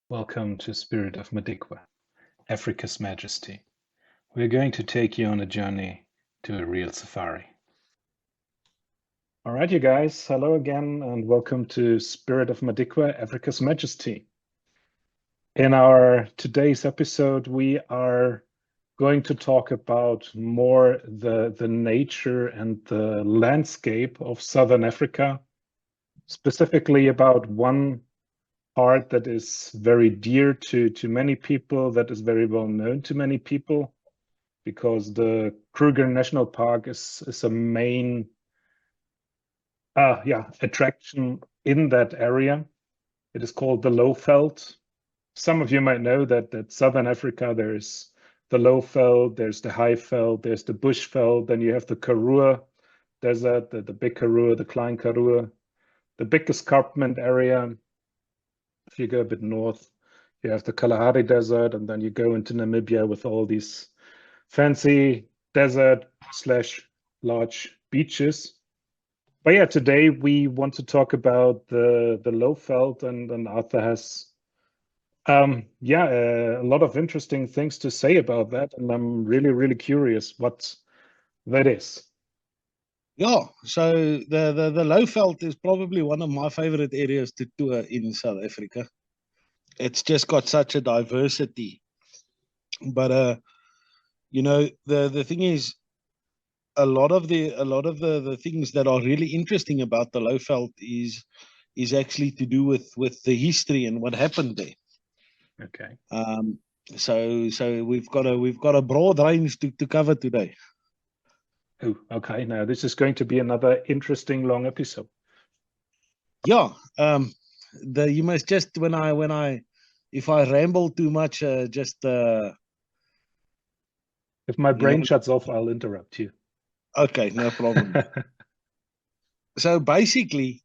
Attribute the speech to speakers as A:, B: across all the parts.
A: Welcome to Spirit of Madikwa, Africa's Majesty. We're going to take you on a journey to a real safari. All right, you guys, hello again and welcome to Spirit of Madikwa, Africa's Majesty. In our today's episode, we are going to talk about more the nature and the landscape of Southern Africa, specifically about one part that is very dear to many people, that is very well known to many people, because the Kruger National Park is a main attraction in that area. It is called the lowveld. Some of you might know that Southern Africa, there's the lowveld, there's the highveld, there's the bushveld, then you have the Karoo Desert, the big Karoo, the Klein Karoo, the big escarpment area. If you go a bit north, you have the Kalahari Desert, and then you go into Namibia with all these fancy desert / large beaches. But yeah, today we want to talk about the lowveld, and Arthur has a lot of interesting things to say about that, and I'm really curious what that is.
B: Yeah, so the lowveld is probably one of my favorite areas to tour in South Africa. It's just got such a diversity. But you know, the thing is, a lot of the things that are really interesting about the lowveld is actually to do with the history and what happened there.
A: Okay.
B: So we've got a broad range to cover today.
A: Oh, okay. Now this is going to be another interesting long episode.
B: Yeah. You must just if I ramble too much, just
A: if my brain shuts off, I'll interrupt you.
B: Okay, no problem. So basically,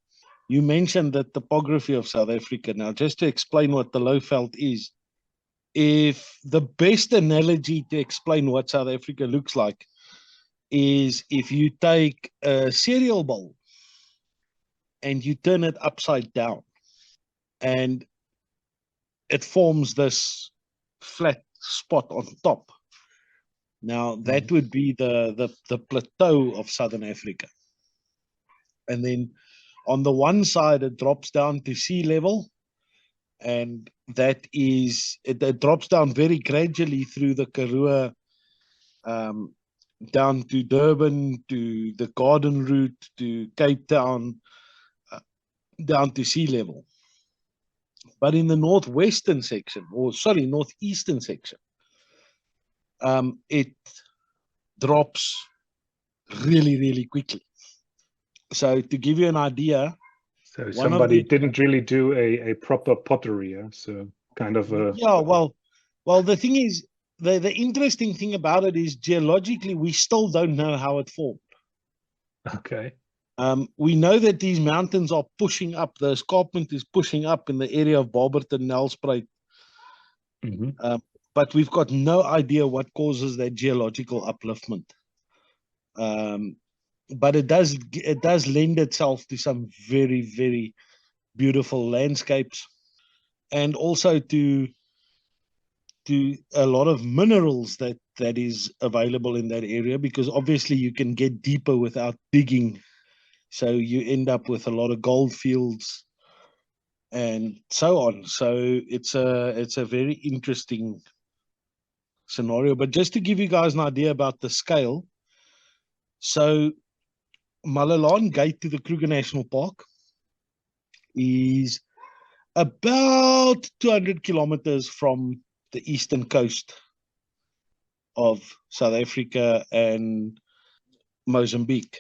B: you mentioned the topography of South Africa. Now, just to explain what the lowveld is, if the best analogy to explain what South Africa looks like is if you take a cereal bowl and you turn it upside down, and it forms this flat spot on top. Now, that would be the plateau of Southern Africa. And then on the one side, it drops down to sea level. And that is, it drops down very gradually through the Karoo, down to Durban, to the Garden Route, to Cape Town, down to sea level. But in the northwestern section, northeastern section, it drops really quickly. So to give you an idea,
A: so somebody didn't really do a proper pottery, yeah? So kind of a
B: well the thing is, the interesting thing about it is geologically we still don't know how it formed.
A: Okay.
B: We know that these mountains are pushing up. The escarpment is pushing up in the area of Barberton, Nelspruit. But we've got no idea what causes that geological upliftment. But it does lend itself to some very beautiful landscapes, and also to a lot of minerals that is available in that area, because obviously you can get deeper without digging. So you end up with a lot of gold fields and so on. So it's a very interesting scenario. But just to give you guys an idea about the scale, so Malalan Gate to the Kruger National Park is about 200 kilometers from the eastern coast of South Africa and Mozambique.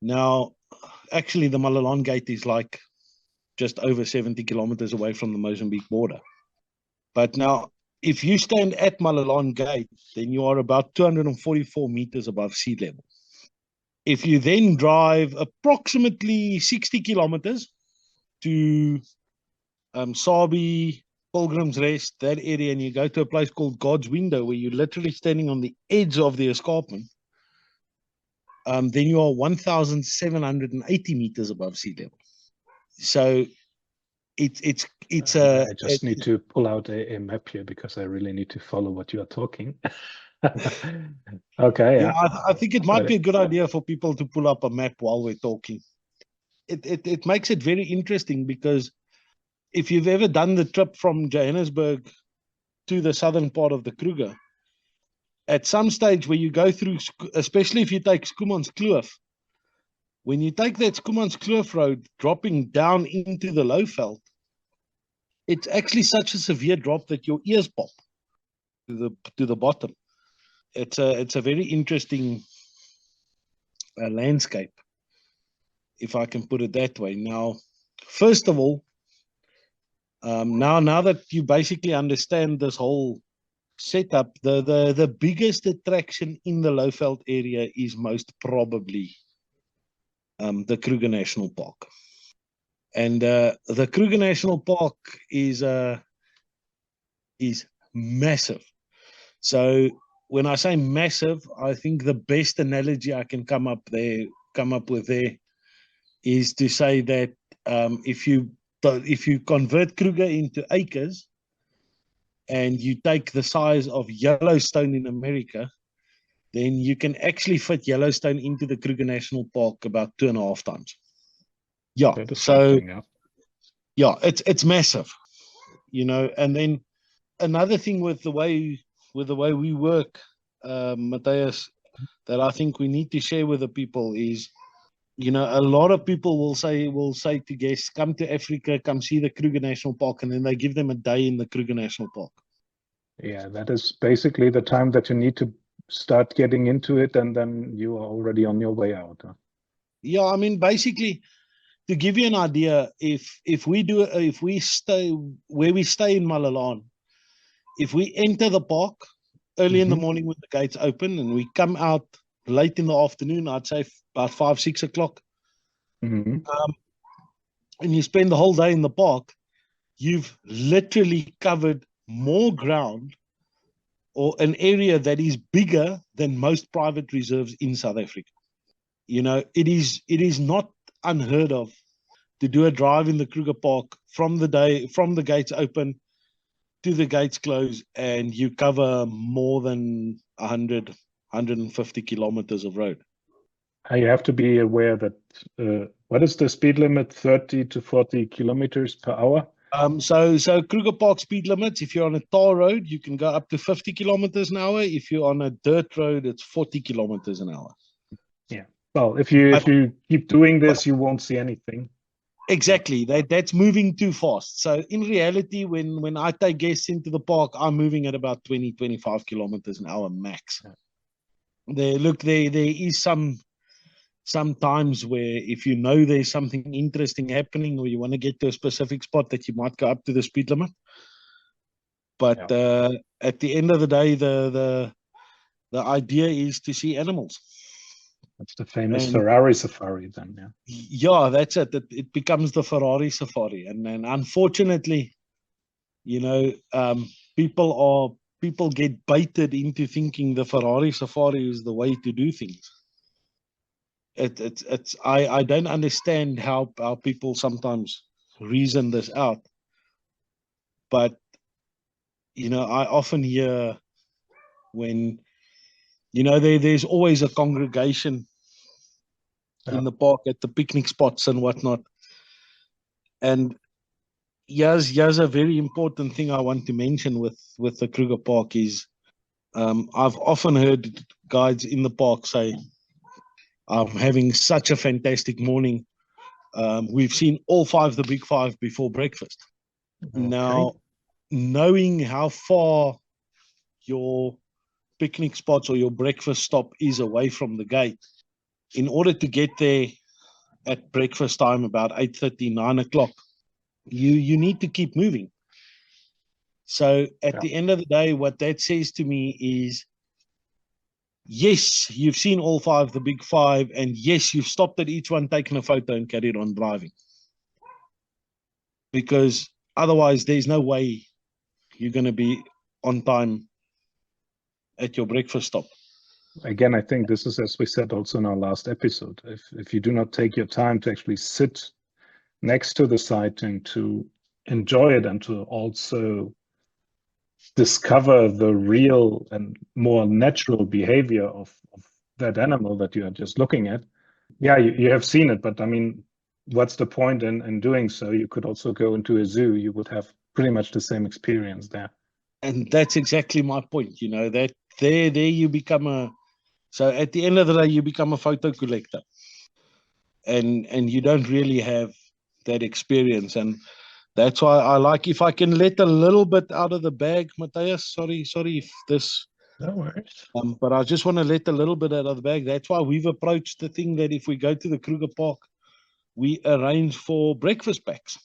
B: Now, actually, the Malalan Gate is like just over 70 kilometers away from the Mozambique border. But now, if you stand at Malalan Gate, then you are about 244 meters above sea level. If you then drive approximately 60 kilometers to Sabi, Pilgrim's Rest, that area, and you go to a place called God's Window, where you're literally standing on the edge of the escarpment, then you are 1,780 meters above sea level. So it's
A: I just need to pull out a map here because I really need to follow what you are talking. Okay,
B: yeah,
A: yeah.
B: I think it might be a good idea for people to pull up a map while we're talking. It makes it very interesting, because if you've ever done the trip from Johannesburg to the southern part of the Kruger, at some stage where you go through, especially if you take Schoemanskloof, when you take that Schoemanskloof road dropping down into the lowveld, it's actually such a severe drop that your ears pop to the bottom. It's a very interesting landscape, if I can put it that way. Now, first of all, now that you basically understand this whole setup, the biggest attraction in the lowveld area is most probably the Kruger National Park. And the Kruger National Park is massive. So when I say massive, I think the best analogy I can come up with there is to say that if you convert Kruger into acres and you take the size of Yellowstone in America, then you can actually fit Yellowstone into the Kruger National Park about 2.5 times. Yeah,
A: That is
B: so
A: something, yeah.
B: yeah, it's massive, And then another thing with the way we work, Matthias, that I think we need to share with the people is, a lot of people will say to guests, come to Africa, come see the Kruger National Park, and then they give them a day in the Kruger National Park.
A: Yeah, that is basically the time that you need to start getting into it, and then you are already on your way out. Huh?
B: Yeah, I mean, basically, to give you an idea, if we stay where we stay in Malalan, if we enter the park early in the morning when the gates open, and we come out late in the afternoon, I'd say about 5-6 o'clock, and you spend the whole day in the park, you've literally covered more ground, or an area that is bigger than most private reserves in South Africa. It is not unheard of to do a drive in the Kruger Park from the gates open to the gates close, and you cover more than 150 kilometers of road.
A: You have to be aware that what is the speed limit? 30 to 40 kilometers per hour.
B: So Kruger Park speed limits, if you're on a tar road, you can go up to 50 kilometers an hour. If you're on a dirt road, it's 40 kilometers an hour.
A: Yeah. Well, if you keep doing this, you won't see anything.
B: Exactly. That's moving too fast. So in reality, when I take guests into the park, I'm moving at about 20-25 kilometers an hour max. Yeah. There is some times where, if there's something interesting happening, or you want to get to a specific spot, that you might go up to the speed limit. But at the end of the day, the idea is to see animals.
A: That's the famous Ferrari safari then, yeah.
B: Yeah, that's it. It becomes the Ferrari safari. And then unfortunately, people get baited into thinking the Ferrari safari is the way to do things. I don't understand how people sometimes reason this out. But, I often hear when, there's always a congregation in the park at the picnic spots and whatnot. And here's a very important thing I want to mention with the Kruger Park is, I've often heard guides in the park say, I'm having such a fantastic morning. We've seen all 5 the big 5 before breakfast. Okay. Now, knowing how far your picnic spots or your breakfast stop is away from the gate, in order to get there at breakfast time, about 8:30, 9 o'clock, you need to keep moving. So at the end of the day, what that says to me is, yes, you've seen all 5 the big 5, and yes, you've stopped at each one, taken a photo, and carried on driving. Because otherwise, there's no way you're going to be on time at your breakfast stop.
A: again, I think this is, as we said also in our last episode, if you do not take your time to actually sit next to the sighting, to enjoy it, and to also discover the real and more natural behavior of that animal that you are just looking at. Yeah, you have seen it, but I mean, what's the point in doing so? You could also go into a zoo, you would have pretty much the same experience there.
B: And that's exactly my point, that there you become so at the end of the day, you become a photo collector, and you don't really have that experience. And that's why I like, if I can let a little bit out of the bag, Matthias, sorry if this,
A: No worries.
B: but I just want to let a little bit out of the bag. That's why we've approached the thing that if we go to the Kruger Park, we arrange for breakfast packs.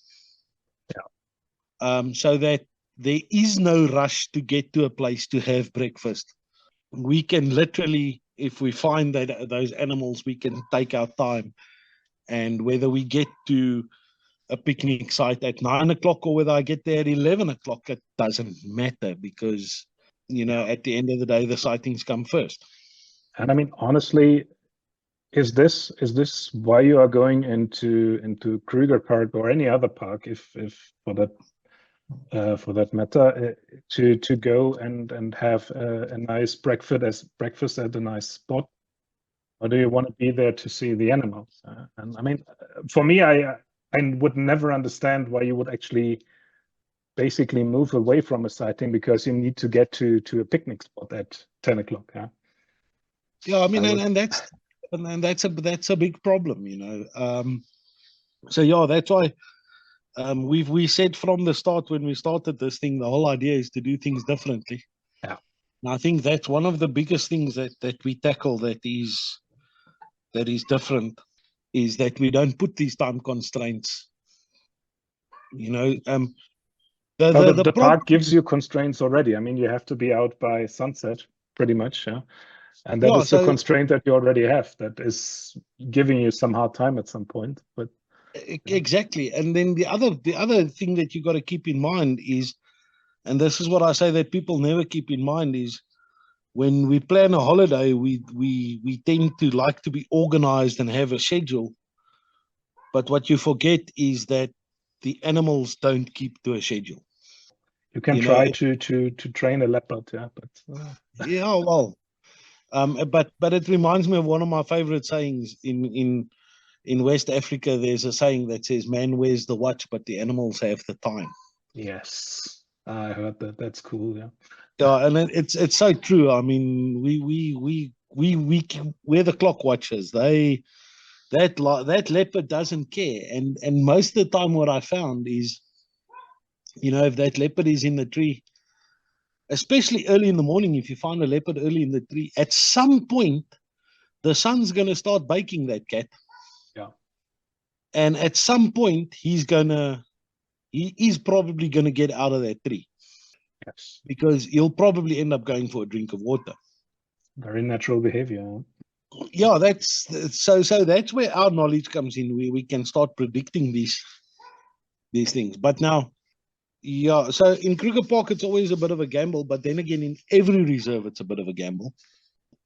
A: Yeah.
B: So that there is no rush to get to a place to have breakfast. We can literally, if we find that those animals, we can take our time. And whether we get to a picnic site at 9 o'clock or whether I get there at 11 o'clock, it doesn't matter, because,
A: Yeah.
B: at the end of the day, the sightings come first.
A: And I mean, honestly, is this why you are going into Kruger Park or any other park, if for that matter, to go and have a nice breakfast at a nice spot? Or do you want to be there to see the animals? And I mean, for me, I would never understand why you would actually basically move away from a sighting because you need to get to a picnic spot at 10 o'clock. Yeah.
B: Yeah, I mean,
A: I would,
B: and that's a big problem, so yeah, that's why we said from the start, when we started this thing, the whole idea is to do things differently.
A: yeah.
B: And I think that's one of the biggest things that we tackle that is different, is that we don't put these time constraints.
A: Well,
B: The
A: the
B: problem.
A: park gives you constraints already. I mean, you have to be out by sunset, pretty much. Yeah. And that
B: Yeah,
A: is the
B: so
A: constraint that you already have. That is giving you some hard time at some point. But yeah.
B: exactly. And then the other thing that you got to keep in mind is, and this is what I say that people never keep in mind, is when we plan a holiday, we tend to like to be organized and have a schedule. But what you forget is that the animals don't keep to a schedule.
A: You can
B: You know,
A: try to train a leopard, yeah, but
B: yeah, well, but it reminds me of one of my favorite sayings in West Africa. There's a saying that says, "Man wears the watch, but the animals have the time."
A: yes, I heard that. That's cool, yeah.
B: Yeah, and it's so true. I mean, we're the clock watchers. That leopard doesn't care, and most of the time, what I found is, if that leopard is in the tree, especially early in the morning, if you find a leopard early in the tree, at some point the sun's going to start baking that cat,
A: Yeah.
B: and at some point he is probably going to get out of that tree,
A: Yes.
B: because he'll probably end up going for a drink of water.
A: Very natural behavior.
B: Yeah, so that's where our knowledge comes in. We can start predicting these things. But now, yeah, so in Kruger Park it's always a bit of a gamble, but then again in every reserve it's a bit of a gamble.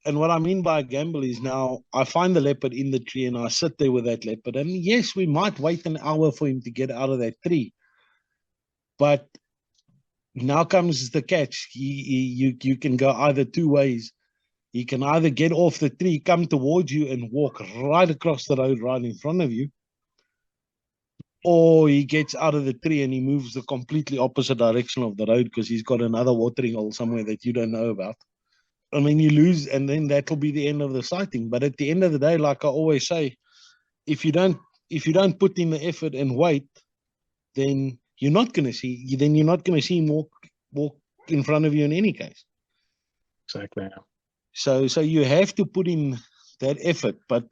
B: And what I mean by a gamble is, now I find the leopard in the tree and I sit there with that leopard, and yes, we might wait an hour for him to get out of that tree, but now comes the catch. You can go either two ways. He can either get off the tree, come towards you, and walk right across the road right in front of you, or he gets out of the tree and he moves the completely opposite direction of the road because he's got another watering hole somewhere that you don't know about. I mean, you lose, and then that'll be the end of the sighting. But at the end of the day, like I always say, if you don't put in the effort and wait, then you're not going to see. Then you're not going to see him walk in front of you in any case.
A: Exactly. Yeah.
B: So you have to put in that effort. But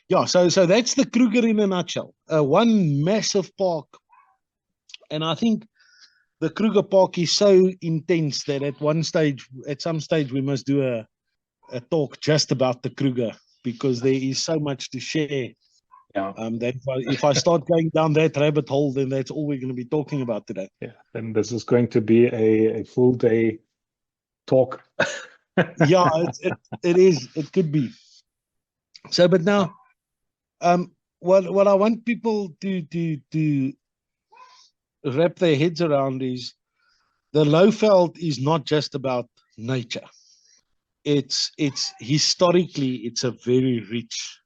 B: yeah, so that's the Kruger in a nutshell. One massive park, and I think the Kruger Park is so intense that at some stage, we must do a talk just about the Kruger, because there is so much to share.
A: Yeah.
B: That if I start going down that rabbit hole, then that's all we're going to be talking about today.
A: Yeah. Then this is going to be a full day talk.
B: Yeah, it is. It could be. So, but now, what I want people to wrap their heads around is the lowveld is not just about nature. It's historically it's a very rich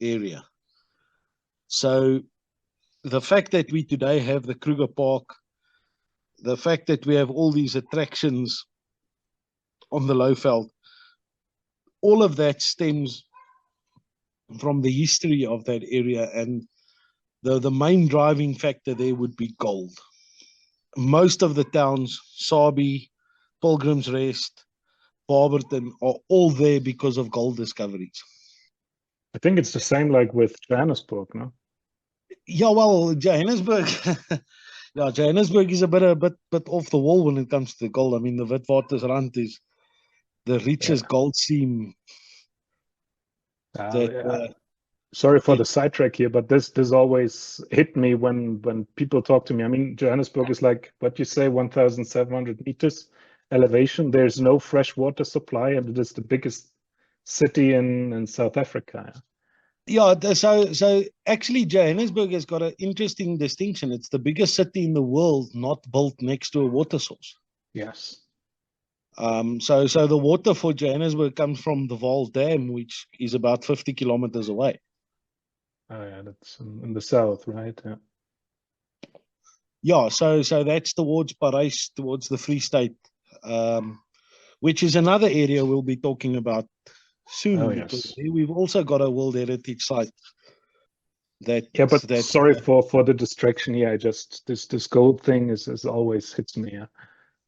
B: area. So the fact that we today have the Kruger Park, the fact that we have all these attractions on the lowveld, all of that stems from the history of that area, and the main driving factor there would be gold. Most of the towns, Sabi, Pilgrim's Rest, Barberton, are all there because of gold discoveries.
A: I think it's the same like with Johannesburg, no?
B: Yeah, well, Johannesburg, yeah, Johannesburg is a bit off the wall when it comes to gold. I mean, the Witwatersrand is the
A: Yeah.
B: richest gold seam that
A: Yeah. Sorry for
B: it,
A: the sidetrack here, but this always hit me when people talk to me. I mean, Johannesburg is like what you say, 1,700 meters elevation. There's no fresh water supply, and it is the biggest city in South Africa.
B: yeah. So actually, Johannesburg has got an interesting distinction. It's the biggest city in the world not built next to a water source.
A: Yes.
B: So the water for Johannesburg comes from the Vaal Dam, which is about 50 kilometers away.
A: Oh yeah, that's in the south, right? Yeah.
B: Yeah, so that's towards Parys, towards the Free State, which is another area we'll be talking about
A: Oh
B: soon, because
A: yes.
B: we've also got a World Heritage site that
A: Yeah, but
B: that
A: sorry for the distraction here. I just this gold thing is always hits me. Yeah.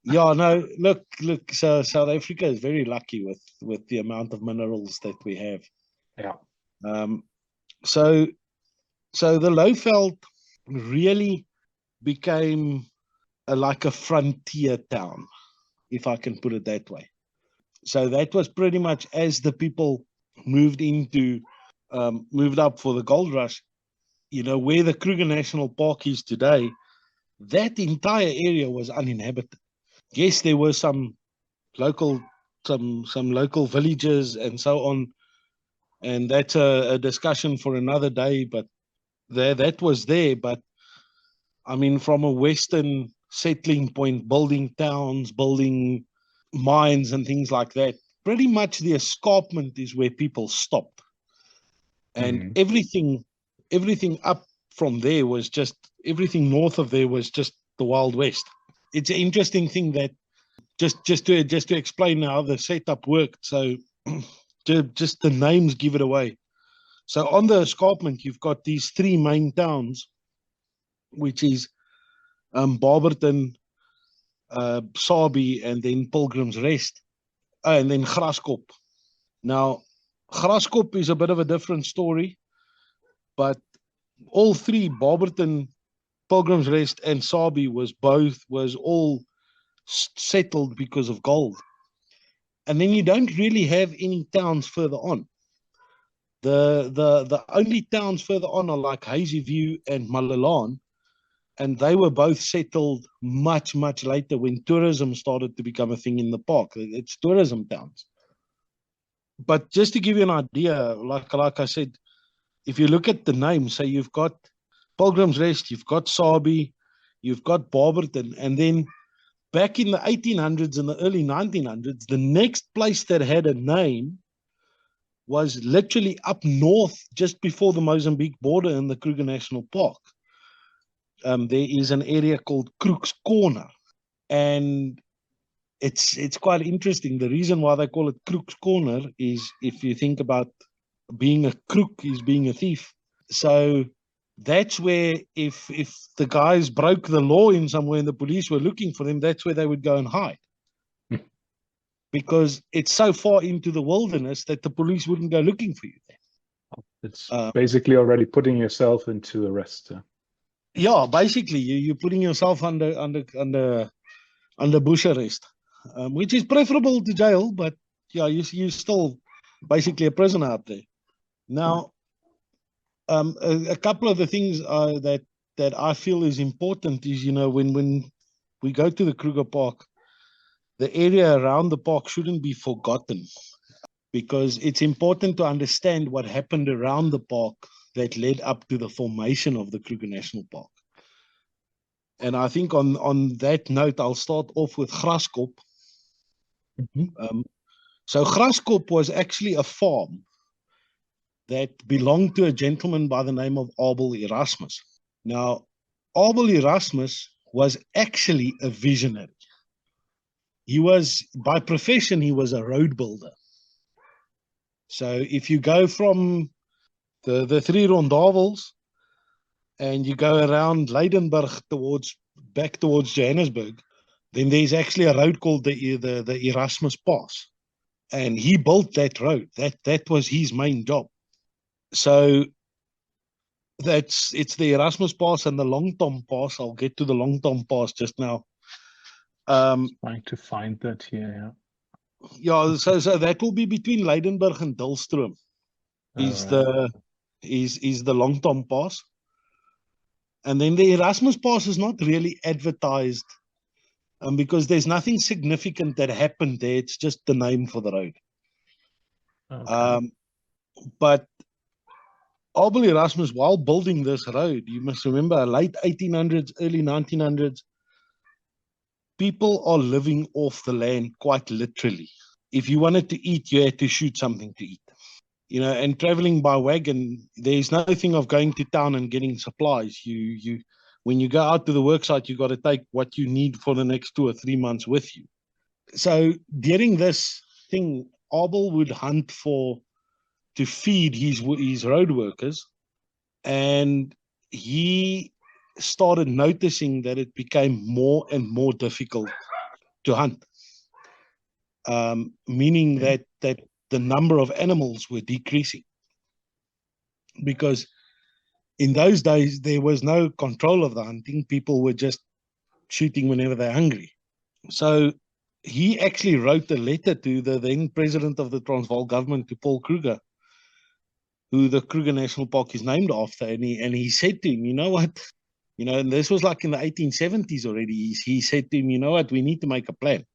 B: yeah, no, look, so South Africa is very lucky with the amount of minerals that we have.
A: Yeah.
B: Um, so so the Lowveld really became like a frontier town, if I can put it that way. So that was pretty much as the people moved into moved up for the gold rush. You know, where the Kruger National Park is today, that entire area was uninhabited. Yes, there were local some local villages and so on, and that's a discussion for another day. But that was there. But I mean, from a Western settling point, building towns, building mines, and things like that, pretty much the escarpment is where people stopped, and
A: Hmm.
B: everything up from there was just everything north of there was just the Wild West. It's an interesting thing that just to explain how the setup worked. So just the names give it away. So on the escarpment, you've got these three main towns, which is Barberton, Sabi, and then Pilgrim's Rest, and then Graskop. Now, Graskop is a bit of a different story, but all three, Barberton, Pilgrim's Rest, and Sabi, was all settled because of gold. And then you don't really have any towns further on. The only towns further on are like Hazyview and Malalan, and they were both settled much later when tourism started to become a thing in the park. It's tourism towns. But just to give you an idea, like I said, if you look at the names, say you've got Pilgrim's Rest, you've got Sabi, you've got Barberton, and then back in the 1800s and the early 1900s, the next place that had a name was literally up north, just before the Mozambique border in the Kruger National Park. There is an area called Crook's Corner, and it's quite interesting. The reason why they call it Crook's Corner is if you think about being a crook is being a thief. So that's where if the guys broke the law in somewhere and the police were looking for them, that's where they would go and hide, because it's so far into the wilderness that the police wouldn't go looking for you there.
A: It's
B: Uh,
A: basically already putting yourself into arrest.
B: yeah, basically you're putting yourself under bush arrest, which is preferable to jail, but yeah, you're still basically a prisoner out there. Now, a couple of the things that I feel is important is, you know, when we go to the Kruger Park, the area around the park shouldn't be forgotten, because it's important to understand what happened around the park that led up to the formation of the Kruger National Park. And I think on that note, I'll start off with Graskop. So Graskop was actually a farm that belonged to a gentleman by the name of Abel Erasmus. Now, Abel Erasmus was actually a visionary. He was, by profession, he was a road builder. So if you go from the three rondavels and you go around Leidenburg back towards Johannesburg, then there's actually a road called the Erasmus Pass. And he built that road. That was his main job. So it's the Erasmus Pass and the Long Tom Pass. I'll get to the Long Tom Pass just now.
A: Trying to find that here.
B: Yeah, so that will be between Leidenburg and Dullstroom. Is the Long Tom Pass. And then the Erasmus Pass is not really advertised, because there's nothing significant that happened there. It's just the name for the road.
A: Okay.
B: But Abel Erasmus, while building this road, you must remember, late 1800s, early 1900s, people are living off the land quite literally. If you wanted to eat, you had to shoot something to eat. You know, and traveling by wagon, there's nothing of going to town and getting supplies. When you go out to the worksite, you got to take what you need for the next 2 or 3 months with you. So during this thing, Abel would hunt to feed his road workers, and he started noticing that it became more and more difficult to hunt, meaning that the number of animals were decreasing, because in those days there was no control of the hunting. People were just shooting whenever they're hungry. So he actually wrote a letter to the then president of the Transvaal government, to Paul Kruger, who the Kruger National Park is named after, and he said to him, you know what, and this was like in the 1870s already. He said to him, you know what, we need to make a plan,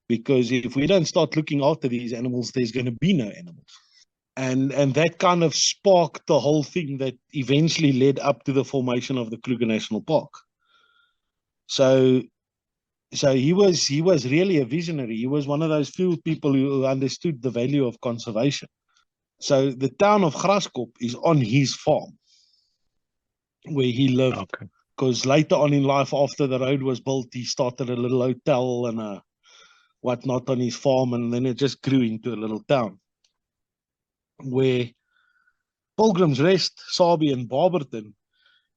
B: because if we don't start looking after these animals, there's going to be no animals. And that kind of sparked the whole thing that eventually led up to the formation of the Kruger National Park. So he was really a visionary. He was one of those few people who understood the value of conservation. So the town of Graskop is on his farm where he lived. Because later on in life, after the road was built, he started a little hotel and whatnot on his farm, and then it just grew into a little town where Pilgrim's Rest, Sabi, and Barberton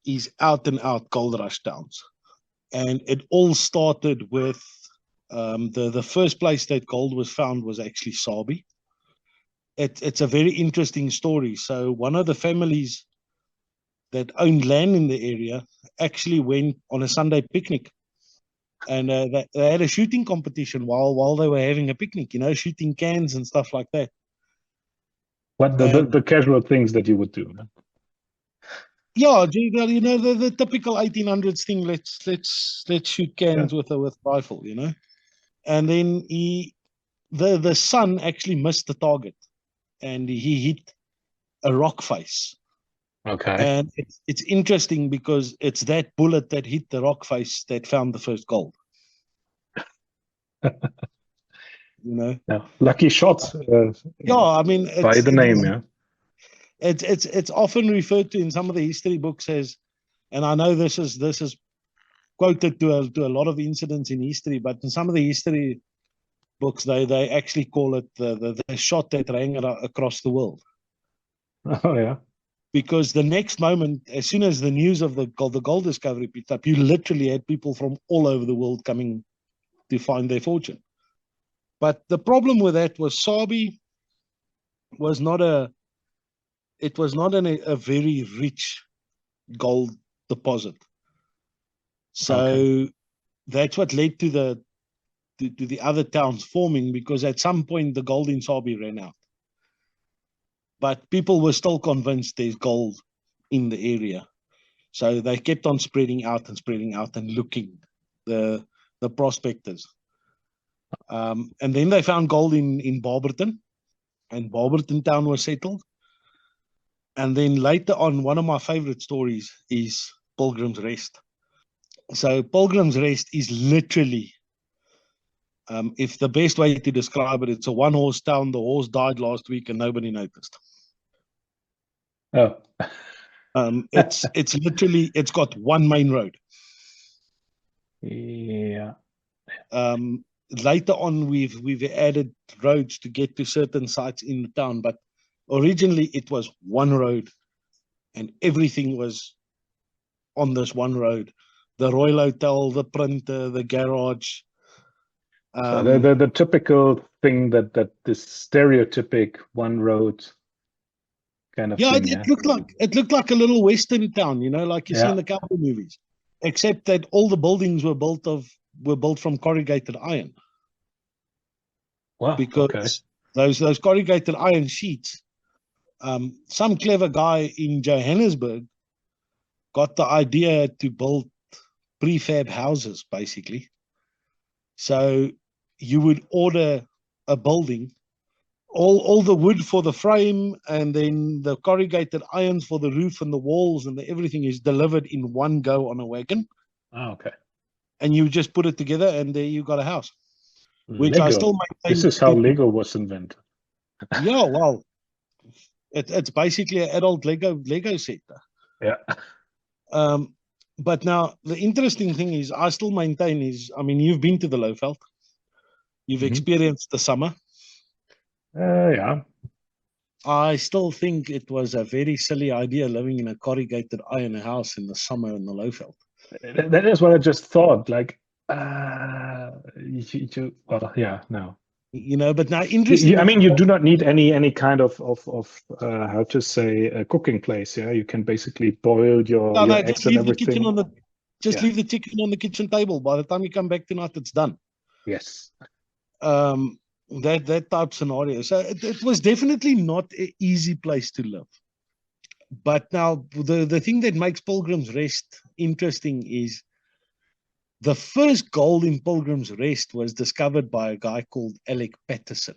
B: is out and out gold rush towns. And it all started with the first place that gold was found was actually Sabi. It's a very interesting story. So one of the families that owned land in the area actually went on a Sunday picnic, and they had a shooting competition while they were having a picnic, shooting cans and stuff like that.
A: What the casual things that you would do? Huh?
B: Yeah, the typical 1800s thing. Let's shoot cans with a rifle, And then the son actually missed the target, and he hit a rock face.
A: Okay.
B: And it's interesting because it's that bullet that hit the rock face that found the first gold.
A: Yeah, lucky shot.
B: Yeah, I mean,
A: by the name, yeah.
B: It's often referred to in some of the history books as, and I know this is quoted to a lot of incidents in history, but in some of the history books they actually call it the shot that rang across the world.
A: Oh yeah.
B: Because the next moment, as soon as the news of the gold discovery picked up, you literally had people from all over the world coming to find their fortune. But the problem with that was Sabi was not a very rich gold deposit. So that's what led to the other towns forming, because at some point the gold in Sabi ran out. But people were still convinced there's gold in the area. So they kept on spreading out and looking, the prospectors. And then they found gold in Barberton, and Barberton town was settled. And then later on, one of my favorite stories is Pilgrim's Rest. So Pilgrim's Rest is literally, if the best way to describe it, it's a one-horse town. The horse died last week and nobody noticed.
A: Oh.
B: It's literally, it's got one main road.
A: Yeah.
B: Later on, we've added roads to get to certain sites in the town, but originally it was one road, and everything was on this one road. The Royal Hotel, the printer, the garage.
A: So the typical thing that this stereotypic one road kind of
B: Yeah,
A: thing,
B: it looked like a little western town, you know, like you see in
A: Yeah.
B: the cowboy movies, except that all the buildings were built from corrugated iron,
A: Wow. Okay.
B: because those corrugated iron sheets, some clever guy in Johannesburg got the idea to build prefab houses, basically. So you would order a building, all the wood for the frame, and then the corrugated irons for the roof and the walls, and everything is delivered in one go on a wagon.
A: Oh, okay.
B: And you just put it together, and there you got a house. Which I
A: Lego.
B: still
A: This
B: maintain.
A: is how Lego was invented.
B: Yeah, well, it's basically an adult Lego set.
A: Yeah.
B: But now the interesting thing is, I still maintain is, I mean, you've been to the lowveld, you've experienced the summer.
A: Yeah.
B: I still think it was a very silly idea living in a corrugated iron house in the summer in the lowveld.
A: That is what I just thought. Like, well, yeah, no.
B: You know, but now interesting.
A: I mean, you do not need any kind of how to say a cooking place. Yeah, you can basically boil your eggs and everything.
B: Leave the chicken on the kitchen table. By the time you come back tonight, it's done.
A: Yes.
B: That type scenario. So it was definitely not an easy place to live. But now the thing that makes Pilgrim's Rest interesting is the first gold in Pilgrim's Rest was discovered by a guy called Alec Patterson.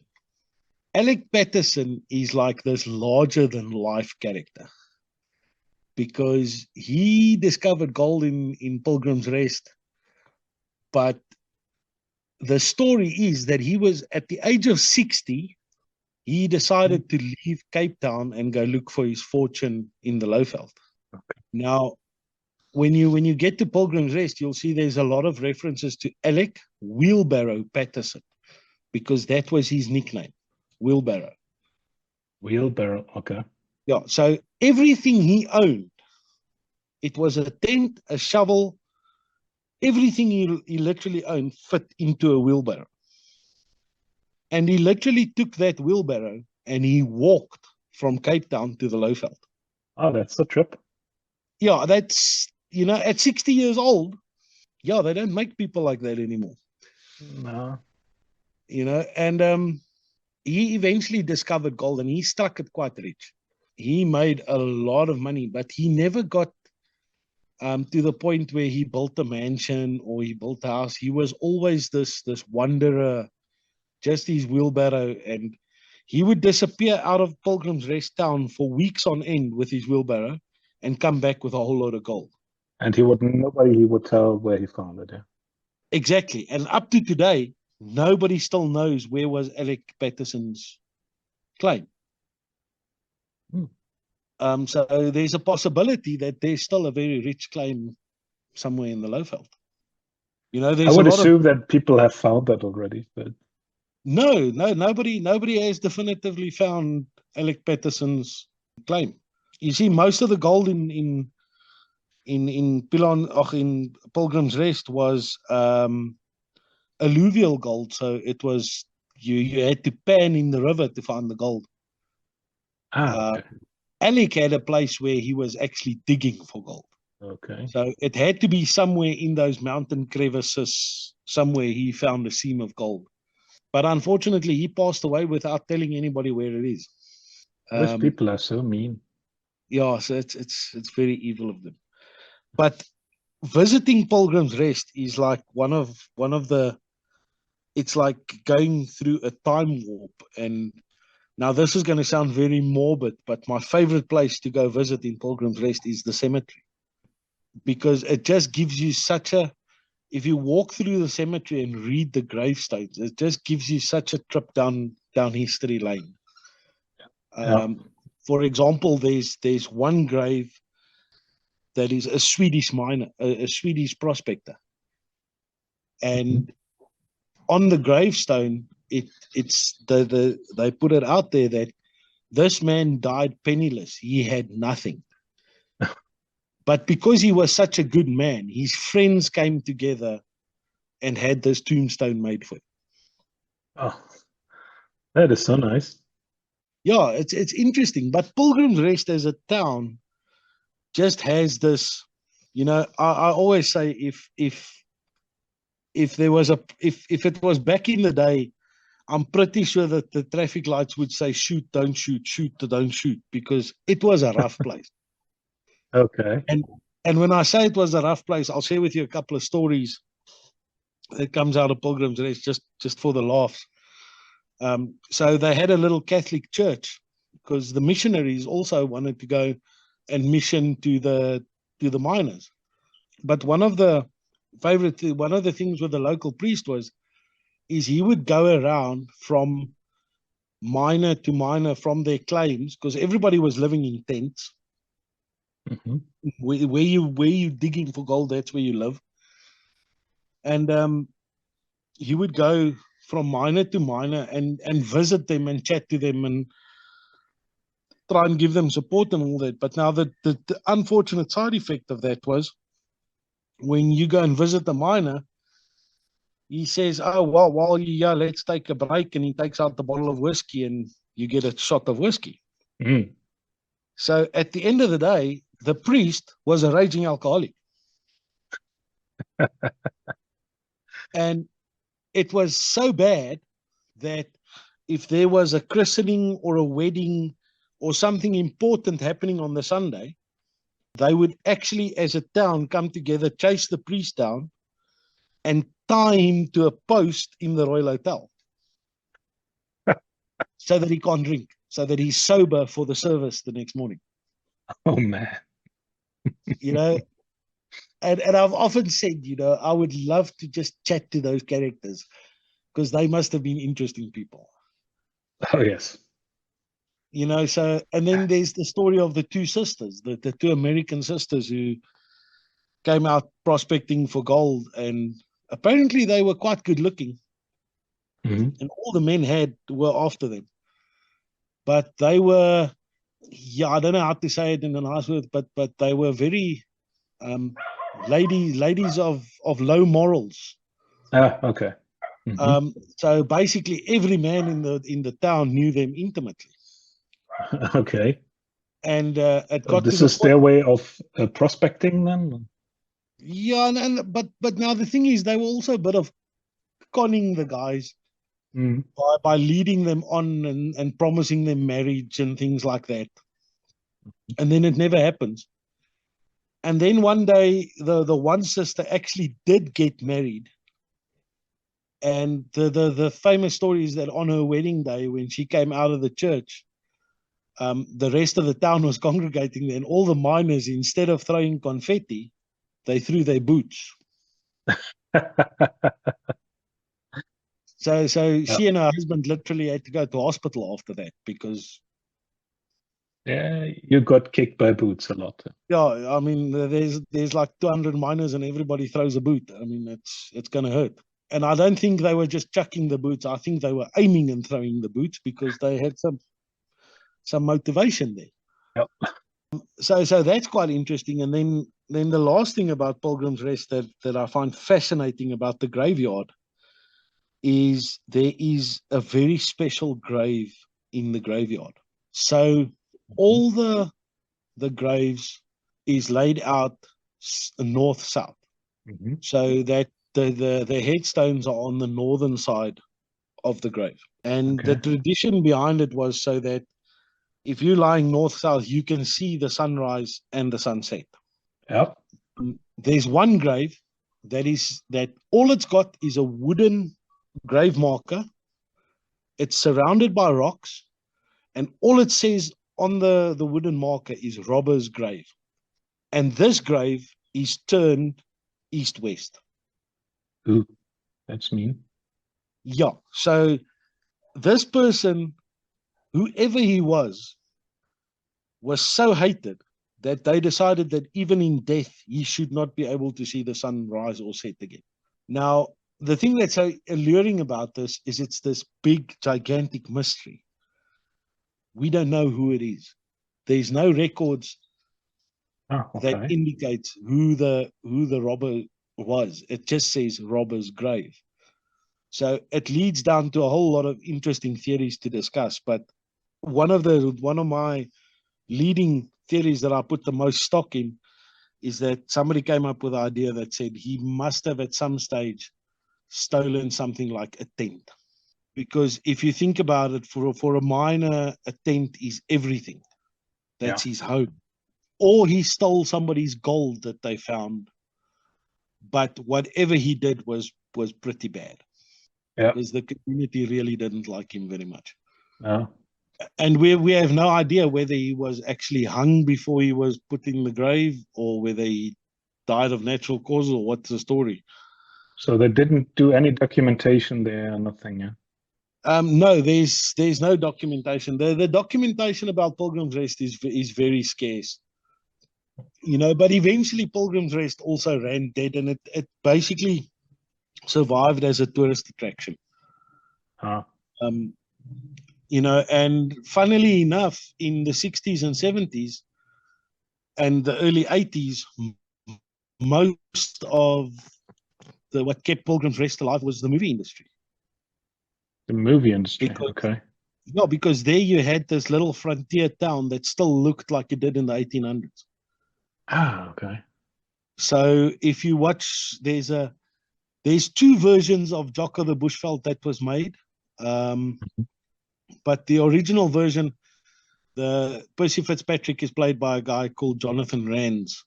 B: Alec Patterson is like this larger than life character, because he discovered gold in Pilgrim's Rest. But the story is that he was at the age of 60, he decided to leave Cape Town and go look for his fortune in the lowveld.
A: Okay.
B: Now, when you get to Pilgrim's Rest, you'll see there's a lot of references to Alec Wheelbarrow Patterson, because that was his nickname, Wheelbarrow.
A: Wheelbarrow, okay.
B: Yeah, so everything he owned, it was a tent, a shovel, everything he literally owned fit into a wheelbarrow. And he literally took that wheelbarrow and he walked from Cape Town to the lowveld.
A: Oh, that's a trip.
B: Yeah, that's, you know, at 60 years old, yeah, they don't make people like that anymore.
A: No.
B: You know, and he eventually discovered gold and he struck it quite rich. He made a lot of money, but he never got to the point where he built a mansion or he built a house. He was always this wanderer, just his wheelbarrow, and he would disappear out of Pilgrim's Rest town for weeks on end with his wheelbarrow and come back with a whole load of gold.
A: And nobody would tell where he found it. Yeah.
B: Exactly. And up to today, nobody still knows where was Alec Patterson's claim. So there's a possibility that there's still a very rich claim somewhere in the lowveld. You know, there's
A: I would assume that people have found that already, but
B: nobody has definitively found Alec Patterson's claim. You see, most of the gold in Pilgrim's Rest was alluvial gold, so it was you had to pan in the river to find the gold.
A: okay.
B: Alec had a place where he was actually digging for gold.
A: Okay.
B: So it had to be somewhere in those mountain crevices, somewhere he found a seam of gold. But unfortunately, he passed away without telling anybody where it is.
A: Those people are so mean.
B: Yeah, so it's very evil of them. But visiting Pilgrim's Rest is like one of the it's like going through a time warp. And now this is going to sound very morbid, but my favorite place to go visit in Pilgrim's Rest is the cemetery, because it just gives you such a, if you walk through the cemetery and read the gravestones, it just gives you such a trip down history lane.
A: Yeah.
B: For example, there's one grave that is a Swedish miner, a Swedish prospector, and on the gravestone, they put it out there that this man died penniless. He had nothing. But because he was such a good man, his friends came together and had this tombstone made for him.
A: Oh, that is so nice.
B: Yeah, it's interesting. But Pilgrim's Rest as a town just has this, I always say if there was if it was back in the day, I'm pretty sure that the traffic lights would say shoot, don't shoot, shoot, don't shoot, because it was a rough place.
A: Okay.
B: And when I say it was a rough place, I'll share with you a couple of stories that comes out of Pilgrim's Rest just for the laughs. So they had a little Catholic church because the missionaries also wanted to go and mission to the miners. But one of the things with the local priest is he would go around from miner to miner from their claims, because everybody was living in tents.
A: Mm-hmm.
B: Where you digging for gold, that's where you live. And he would go from miner to miner and visit them and chat to them and try and give them support and all that. But now the unfortunate side effect of that was when you go and visit the miner, he says, oh, well, while you're here, let's take a break. And he takes out the bottle of whiskey and you get a shot of whiskey.
A: Mm.
B: So at the end of the day, the priest was a raging alcoholic. And it was so bad that if there was a christening or a wedding or something important happening on the Sunday, they would actually, as a town, come together, chase the priest down, and tie him to a post in the Royal Hotel so that he can't drink, so that he's sober for the service the next morning.
A: Oh man.
B: And I've often said, I would love to just chat to those characters because they must have been interesting people.
A: Oh yes.
B: So, and then there's the story of the two sisters, the two American sisters who came out prospecting for gold, and apparently they were quite good looking.
A: Mm-hmm.
B: And all the men were after them. But they were, I don't know how to say it in a nice word, but they were very ladies of low morals.
A: Okay. Mm-hmm.
B: So basically every man in the town knew them intimately.
A: Okay.
B: And it got
A: this
B: to the
A: is
B: point,
A: their way of prospecting then?
B: yeah, but now the thing is, they were also a bit of conning the guys by leading them on and promising them marriage and things like that. And then it never happens. And then one day, the one sister actually did get married. And the famous story is that on her wedding day, when she came out of the church, the rest of the town was congregating there, and all the miners, instead of throwing confetti, they threw their boots. So she and her husband literally had to go to hospital after that because.
A: Yeah, you got kicked by boots a lot.
B: Yeah, I mean, there's like 200 miners and everybody throws a boot. I mean, it's going to hurt. And I don't think they were just chucking the boots. I think they were aiming and throwing the boots because they had some motivation there.
A: Yep.
B: So that's quite interesting. And then the last thing about Pilgrim's Rest that I find fascinating about the graveyard is there is a very special grave in the graveyard. So all the graves is laid out north-south.
A: Mm-hmm.
B: So that the headstones are on the northern side of the grave. And the tradition behind it was so that if you're lying north-south, you can see the sunrise and the sunset.
A: Yep.
B: There's one grave that all it's got is a wooden grave marker. It's surrounded by rocks, and all it says on the wooden marker is robber's grave. And this grave is turned east-west.
A: Ooh, that's mean.
B: Yeah. So this person, whoever he was so hated that they decided that even in death, he should not be able to see the sun rise or set again. Now, the thing that's so alluring about this is it's this big, gigantic mystery. We don't know who it is. There's no records
A: Oh,
B: that
A: okay.
B: indicates who the robber was. It just says robber's grave. So it leads down to a whole lot of interesting theories to discuss. But one of my leading theories that I put the most stock in is that somebody came up with the idea that said he must have at some stage stolen something like a tent. Because if you think about it, for a miner, a tent is everything. That's
A: Yeah.
B: his home. Or he stole somebody's gold that they found. But whatever he did was pretty bad.
A: Yeah.
B: Because the community really didn't like him very much.
A: No.
B: And we have no idea whether he was actually hung before he was put in the grave, or whether he died of natural causes, or what's the story.
A: So they didn't do any documentation there, nothing, yeah.
B: No, there's no documentation. The documentation about Pilgrim's Rest is very scarce, but eventually Pilgrim's Rest also ran dead, and it basically survived as a tourist attraction.
A: Ah.
B: Um, and funnily enough, in the 60s and 70s and the early 80s, most of what kept Pilgrim's Rest alive was the movie industry.
A: The movie industry,
B: Because
A: okay.
B: no, because there you had this little frontier town that still looked like it did in the 1800s.
A: Ah, okay.
B: So if you watch, there's two versions of Jocko the Bushveld that was made, but the original version, the Percy Fitzpatrick is played by a guy called Jonathan Rans.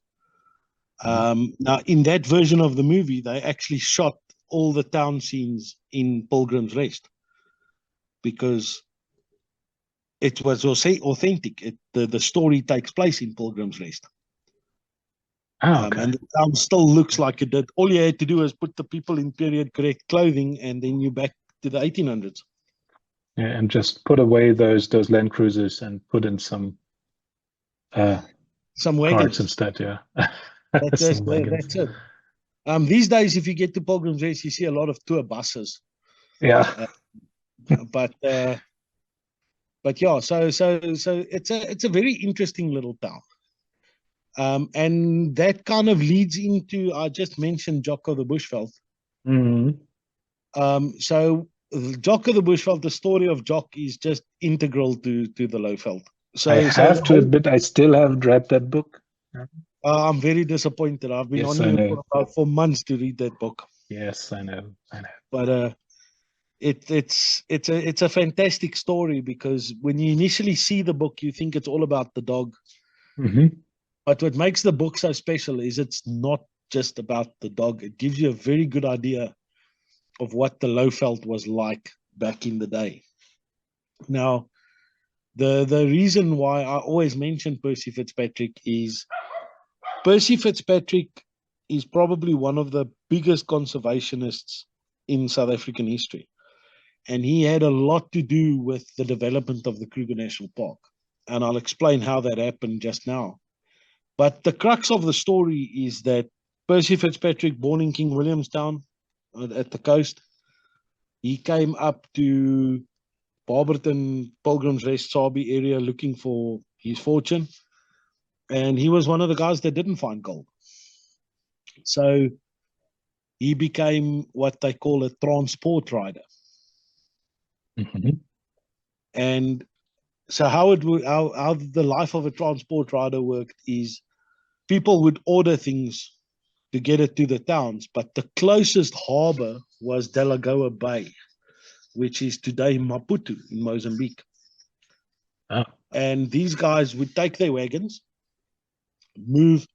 B: Now, in that version of the movie, they actually shot all the town scenes in Pilgrim's Rest because it was authentic. The story takes place in Pilgrim's Rest.
A: Ah, okay.
B: And the town still looks like it did. All you had to do was put the people in period correct clothing, and then you're back to the 1800s.
A: Yeah, and just put away those Land Cruisers and put in some
B: Some
A: carts
B: wagons.
A: instead, yeah.
B: That's
A: Some wagons.
B: it. These days, if you get to Pilgrim's Rest, you see a lot of tour buses.
A: Yeah.
B: But yeah, so it's a very interesting little town. And that kind of leads into, I just mentioned Jocko the Bushveld.
A: Mm-hmm.
B: So Jocko the Bushveld, the story of Jock is just integral to the Lowveld.
A: I
B: So
A: have to admit, I still haven't read that book.
B: I'm very disappointed. I've been
A: Yes,
B: on
A: I
B: you
A: know.
B: for about 4 months to read that book.
A: Yes, I know. I know.
B: But it's a fantastic story, because when you initially see the book, you think it's all about the dog.
A: Mm-hmm.
B: But what makes the book so special is it's not just about the dog. It gives you a very good idea of what the Lowveld was like back in the day. Now, the reason why I always mention Percy Fitzpatrick is Percy Fitzpatrick is probably one of the biggest conservationists in South African history. And he had a lot to do with the development of the Kruger National Park. And I'll explain how that happened just now. But the crux of the story is that Percy Fitzpatrick, born in King Williamstown at the coast, he came up to Barberton, Pilgrim's Rest, Sabi area looking for his fortune. And he was one of the guys that didn't find gold. So he became what they call a transport rider.
A: Mm-hmm.
B: And so how the life of a transport rider worked is people would order things to get it to the towns, but the closest harbor was Delagoa Bay, which is today Maputo in Mozambique.
A: Oh.
B: And these guys would take their wagons, move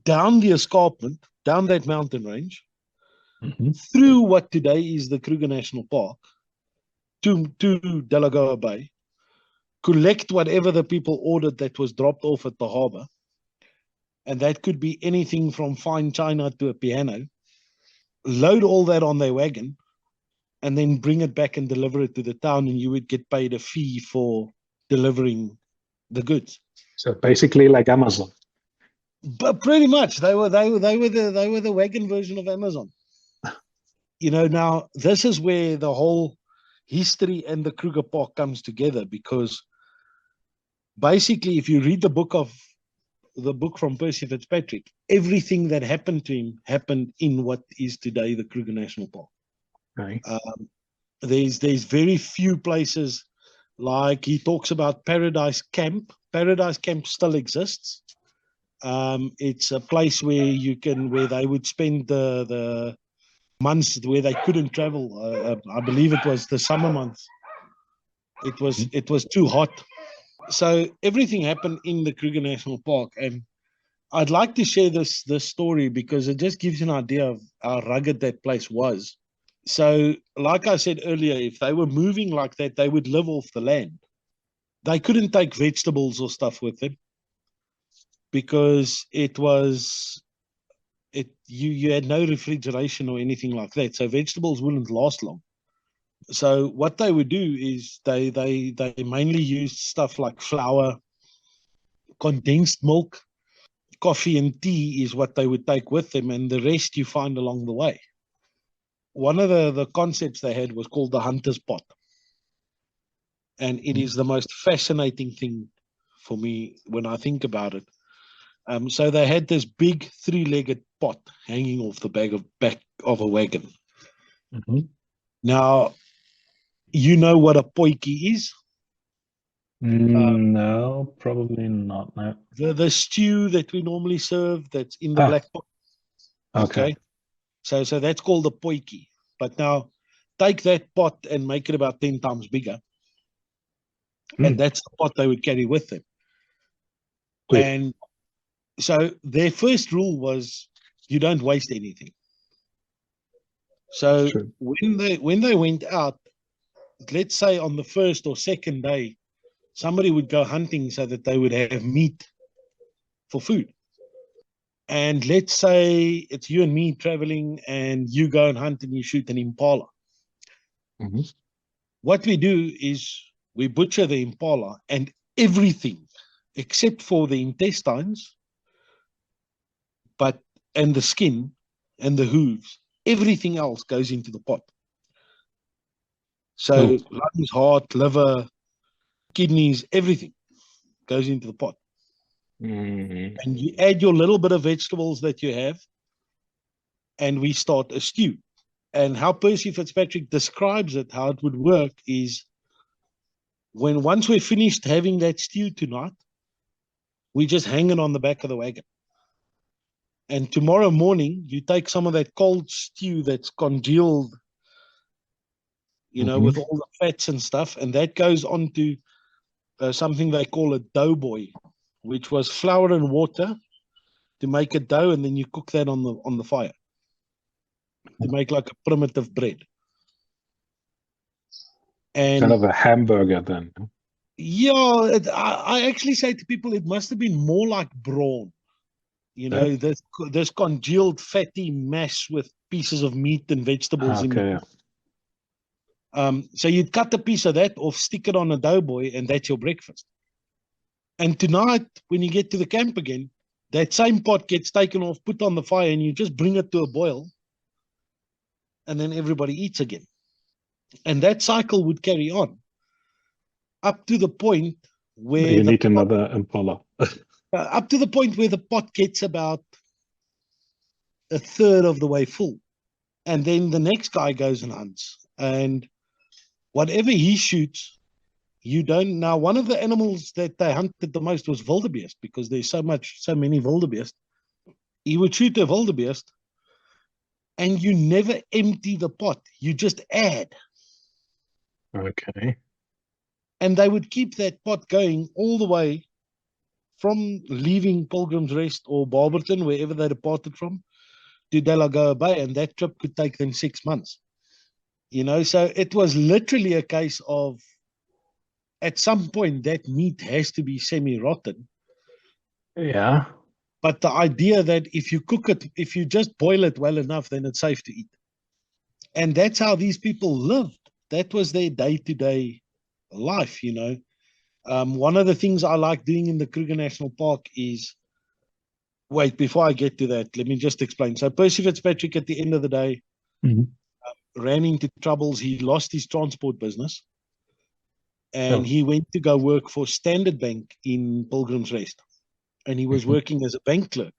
B: down the escarpment, down that mountain range, through what today is the Kruger National Park to Delagoa Bay, collect whatever the people ordered that was dropped off at the harbor. And that could be anything from fine china to a piano. Load all that on their wagon and then bring it back and deliver it to the town, and you would get paid a fee for delivering the goods.
A: So basically like Amazon.
B: But pretty much they were the wagon version of Amazon. Now this is where the whole history and the Kruger Park comes together, because basically if you read the book from Percy Fitzpatrick, everything that happened to him happened in what is today the Kruger National Park.
A: Right.
B: There's very few places, like he talks about Paradise Camp. Paradise Camp still exists. It's a place where they would spend the months where they couldn't travel. I believe it was the summer months. It was too hot. So everything happened in the Kruger National Park, and I'd like to share this story because it just gives you an idea of how rugged that place was. So, like I said earlier, if they were moving like that, they would live off the land. They couldn't take vegetables or stuff with them because you had no refrigeration or anything like that. So vegetables wouldn't last long. So what they would do is they mainly used stuff like flour, condensed milk, coffee and tea is what they would take with them, and the rest you find along the way. One of the concepts they had was called the hunter's pot. And it is the most fascinating thing for me when I think about it. So they had this big 3-legged pot hanging off the back of a wagon. Now, you know what a potjie is?
A: No, probably not. No.
B: The stew that we normally serve that's in the black pot.
A: Okay.
B: So that's called a potjie. But now take that pot and make it about 10 times bigger. And that's the pot they would carry with them. Good. And so their first rule was you don't waste anything. So when they went out, let's say on the first or second day, somebody would go hunting so that they would have meat for food. And let's say it's you and me traveling, and you go and hunt and you shoot an impala. What we do is we butcher the impala, and everything except for the intestines, and the skin and the hooves, everything else goes into the pot. So lungs, heart, liver, kidneys, everything goes into the pot. And you add your little bit of vegetables that you have, and we start a stew. And how Percy Fitzpatrick describes it, how it would work is once we're finished having that stew tonight, we just hang it on the back of the wagon. And tomorrow morning, you take some of that cold stew that's congealed, with all the fats and stuff, and that goes onto something they call a doughboy, which was flour and water to make a dough, and then you cook that on the fire to make like a primitive bread. And
A: kind of a hamburger then.
B: Yeah, I actually say to people it must have been more like brawn. This congealed fatty mash with pieces of meat and vegetables in it. So you'd cut a piece of that off, stick it on a doughboy, and that's your breakfast. And tonight, when you get to the camp again, that same pot gets taken off, put on the fire, and you just bring it to a boil, and then everybody eats again. And that cycle would carry on up to the point where
A: you need another impala.
B: Up to the point where the pot gets about a third of the way full. And then the next guy goes and hunts. And whatever he shoots, you don't. Now, one of the animals that they hunted the most was wildebeest, because there's so many wildebeest. He would shoot a wildebeest, and you never empty the pot. You just add.
A: Okay.
B: And they would keep that pot going all the way from leaving Pilgrim's Rest or Barberton, wherever they departed from, to Delagoa Bay, and that trip could take them 6 months. So it was literally a case of, at some point, that meat has to be semi-rotten.
A: Yeah.
B: But the idea that if you cook it, if you just boil it well enough, then it's safe to eat. And that's how these people lived. That was their day-to-day life, One of the things I like doing in the Kruger National Park is, wait, before I get to that, let me just explain. So Percy Fitzpatrick, at the end of the day, ran into troubles. He lost his transport business, and he went to go work for Standard Bank in Pilgrim's Rest. And he was working as a bank clerk.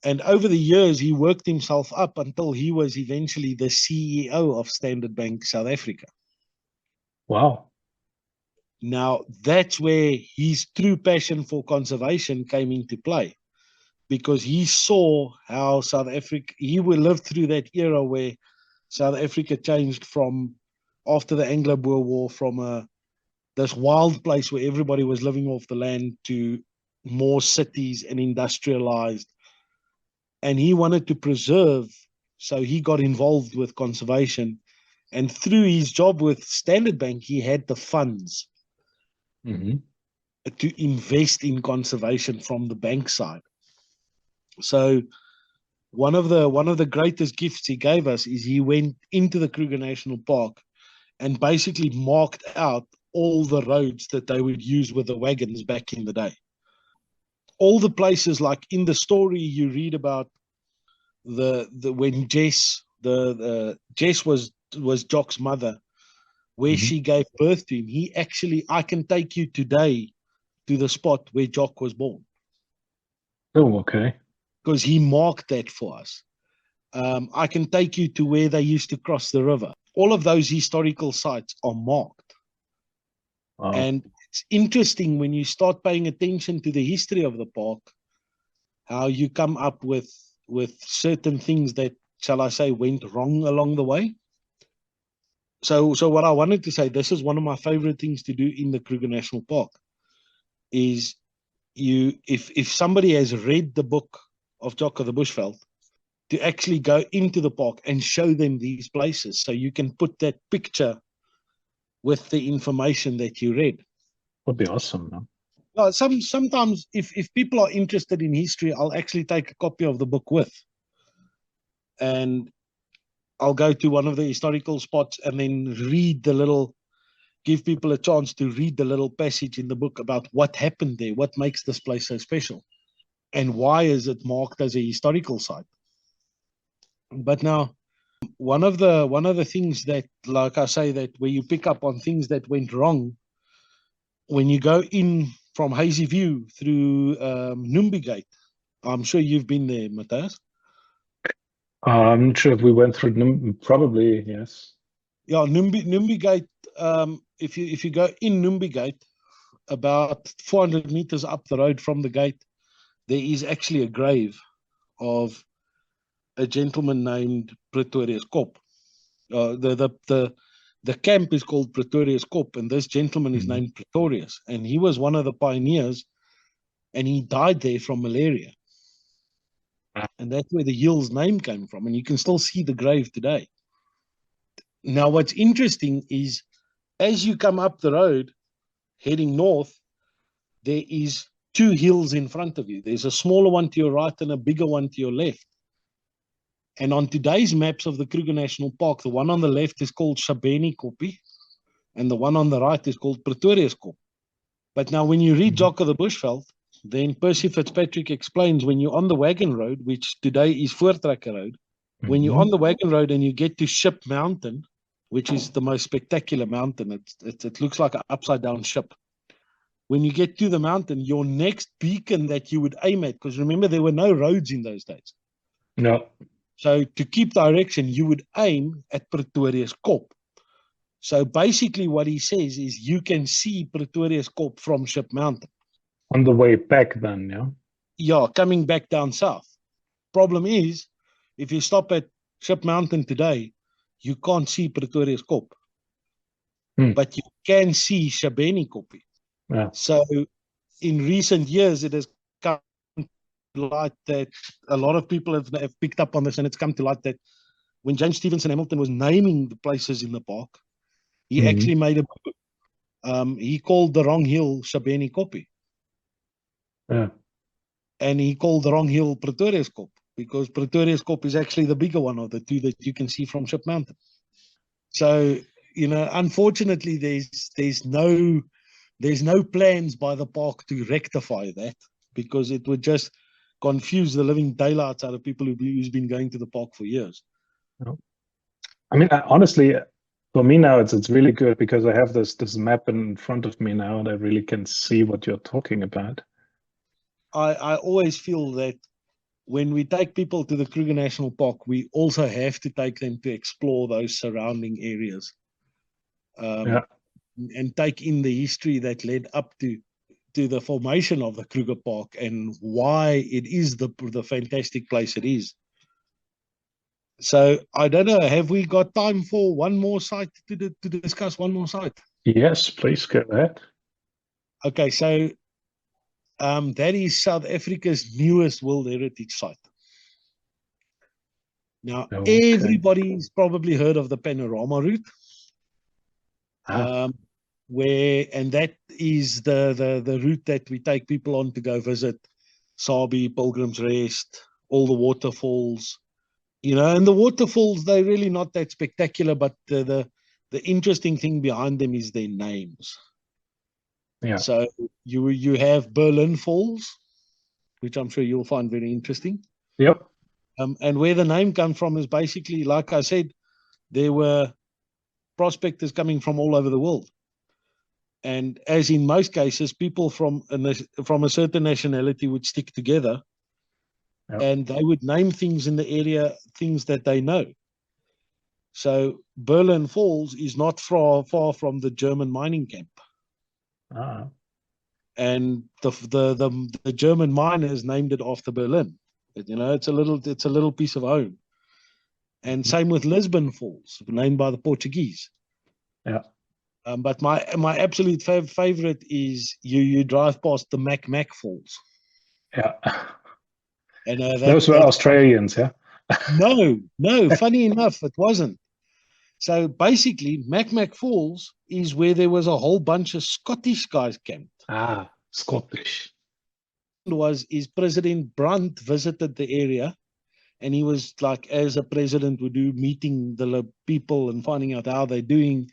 B: And over the years, he worked himself up until he was eventually the CEO of Standard Bank South Africa.
A: Wow.
B: Now, that's where his true passion for conservation came into play, because he saw how South Africa, he lived through that era where South Africa changed from, after the Anglo-Boer War, from this wild place where everybody was living off the land to more cities and industrialized. And he wanted to preserve, so he got involved with conservation. And through his job with Standard Bank, he had the funds to invest in conservation from the bank side. So one of the greatest gifts he gave us is he went into the Kruger National Park and basically marked out all the roads that they would use with the wagons back in the day. All the places, like in the story you read about when Jess was Jock's mother, where she gave birth to him. I can take you today to the spot where Jock was born.
A: Oh, okay.
B: Because he marked that for us. I can take you to where they used to cross the river. All of those historical sites are marked.
A: Wow.
B: And it's interesting when you start paying attention to the history of the park, how you come up with certain things that, shall I say, went wrong along the way. So what I wanted to say, this is one of my favorite things to do in the Kruger National Park, is if somebody has read the book of Jock of the Bushveld, to actually go into the park and show them these places, so you can put that picture with the information that you read.
A: Would be awesome, man.
B: Well, sometimes if people are interested in history, I'll actually take a copy of the book with, and I'll go to one of the historical spots and then give people a chance to read the little passage in the book about what happened there, what makes this place so special, and why is it marked as a historical site. But now, one of the things that, like I say, that where you pick up on things that went wrong, when you go in from Hazy View through Numbi Gate, I'm sure you've been there, Matthias.
A: I'm not sure if we went through probably, yes.
B: Yeah, Numbi Gate. If you go in Numbi Gate, about 400 meters up the road from the gate, there is actually a grave of a gentleman named Pretorius Kop. The camp is called Pretorius Kop, and this gentleman is named Pretorius, and he was one of the pioneers, and he died there from malaria. And that's where the Yill's name came from, and you can still see the grave today. Now, what's interesting is, as you come up the road, heading north, there is two hills in front of you. There's a smaller one to your right and a bigger one to your left. And on today's maps of the Kruger National Park, the one on the left is called Shabeni Kopi, and the one on the right is called Pretorius Kop. But now when you read Jock of the Bushveld, then Percy Fitzpatrick explains, when you're on the wagon road, which today is Voortrekker Road, when you're on the wagon road and you get to Ship Mountain, which is the most spectacular mountain, it looks like an upside down ship. When you get to the mountain, your next beacon that you would aim at, because remember, there were no roads in those days.
A: No.
B: So to keep direction, you would aim at Pretorius Kop. So basically what he says is you can see Pretorius Kop from Ship Mountain.
A: On the way back then, yeah?
B: Yeah, coming back down south. Problem is, if you stop at Ship Mountain today, you can't see Pretorius Kop. But you can see Shabeni Kopi.
A: Yeah.
B: So in recent years, it has come light that a lot of people have picked up on this, and it's come to light that when James Stevenson Hamilton was naming the places in the park, he actually made he called the wrong hill Shabeni Kopi.
A: Yeah.
B: And he called the wrong hill Pretorius Kop, because Pretorius Kop is actually the bigger one of the two that you can see from Ship Mountain. So, unfortunately, there's no plans by the park to rectify that, because it would just confuse the living daylights out of people who's been going to the park for years.
A: I mean, honestly, for me now, it's really good because I have this map in front of me now, and I really can see what you're talking about.
B: I always feel that when we take people to the Kruger National Park, we also have to take them to explore those surrounding areas, and take in the history that led up to the formation of the Kruger Park and why it is the fantastic place it is. So I don't know, have we got time for one more site to discuss one more site?
A: Yes, please go ahead.
B: Okay, so that is South Africa's newest World Heritage Site. Now, everybody's probably heard of the Panorama Route, and that is the route that we take people on to go visit Sabi, Pilgrim's Rest, all the waterfalls. And the waterfalls, they're really not that spectacular, but the interesting thing behind them is their names.
A: Yeah.
B: So you have Berlin Falls, which I'm sure you'll find very interesting.
A: Yep.
B: And where the name comes from is basically, like I said, there were prospectors coming from all over the world. And as in most cases, people from a certain nationality would stick together, and they would name things in the area, things that they know. So Berlin Falls is not far from the German mining camp. And the German miners named it after Berlin. It's a little piece of home. And same with Lisbon Falls, named by the Portuguese.
A: Yeah.
B: But my absolute favorite is you drive past the Mac Falls.
A: Yeah.
B: And
A: those were Australians, yeah?
B: No. Funny enough, it wasn't. So basically, Mac Falls is where there was a whole bunch of Scottish guys camped.
A: Scottish.
B: Is President Brandt visited the area, and he was like, as a president would do, meeting the people and finding out how they're doing.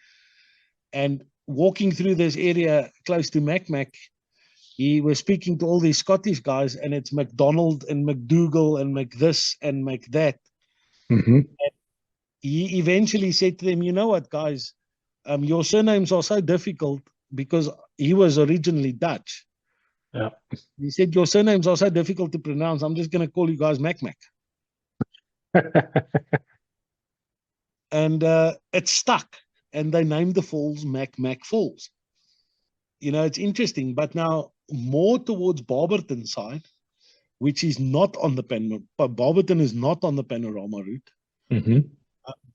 B: And walking through this area close to Mac, he was speaking to all these Scottish guys, and it's McDonald and McDougall and McThis and McThat.
A: And
B: he eventually said to them, you know what, guys, your surnames are so difficult, because he was originally Dutch.
A: Yeah.
B: He said, your surnames are so difficult to pronounce, I'm just going to call you guys Mac. And it stuck, and they named the falls Mac Falls. It's interesting, but now more towards Barberton side, which is not on the Barberton is not on the Panorama route.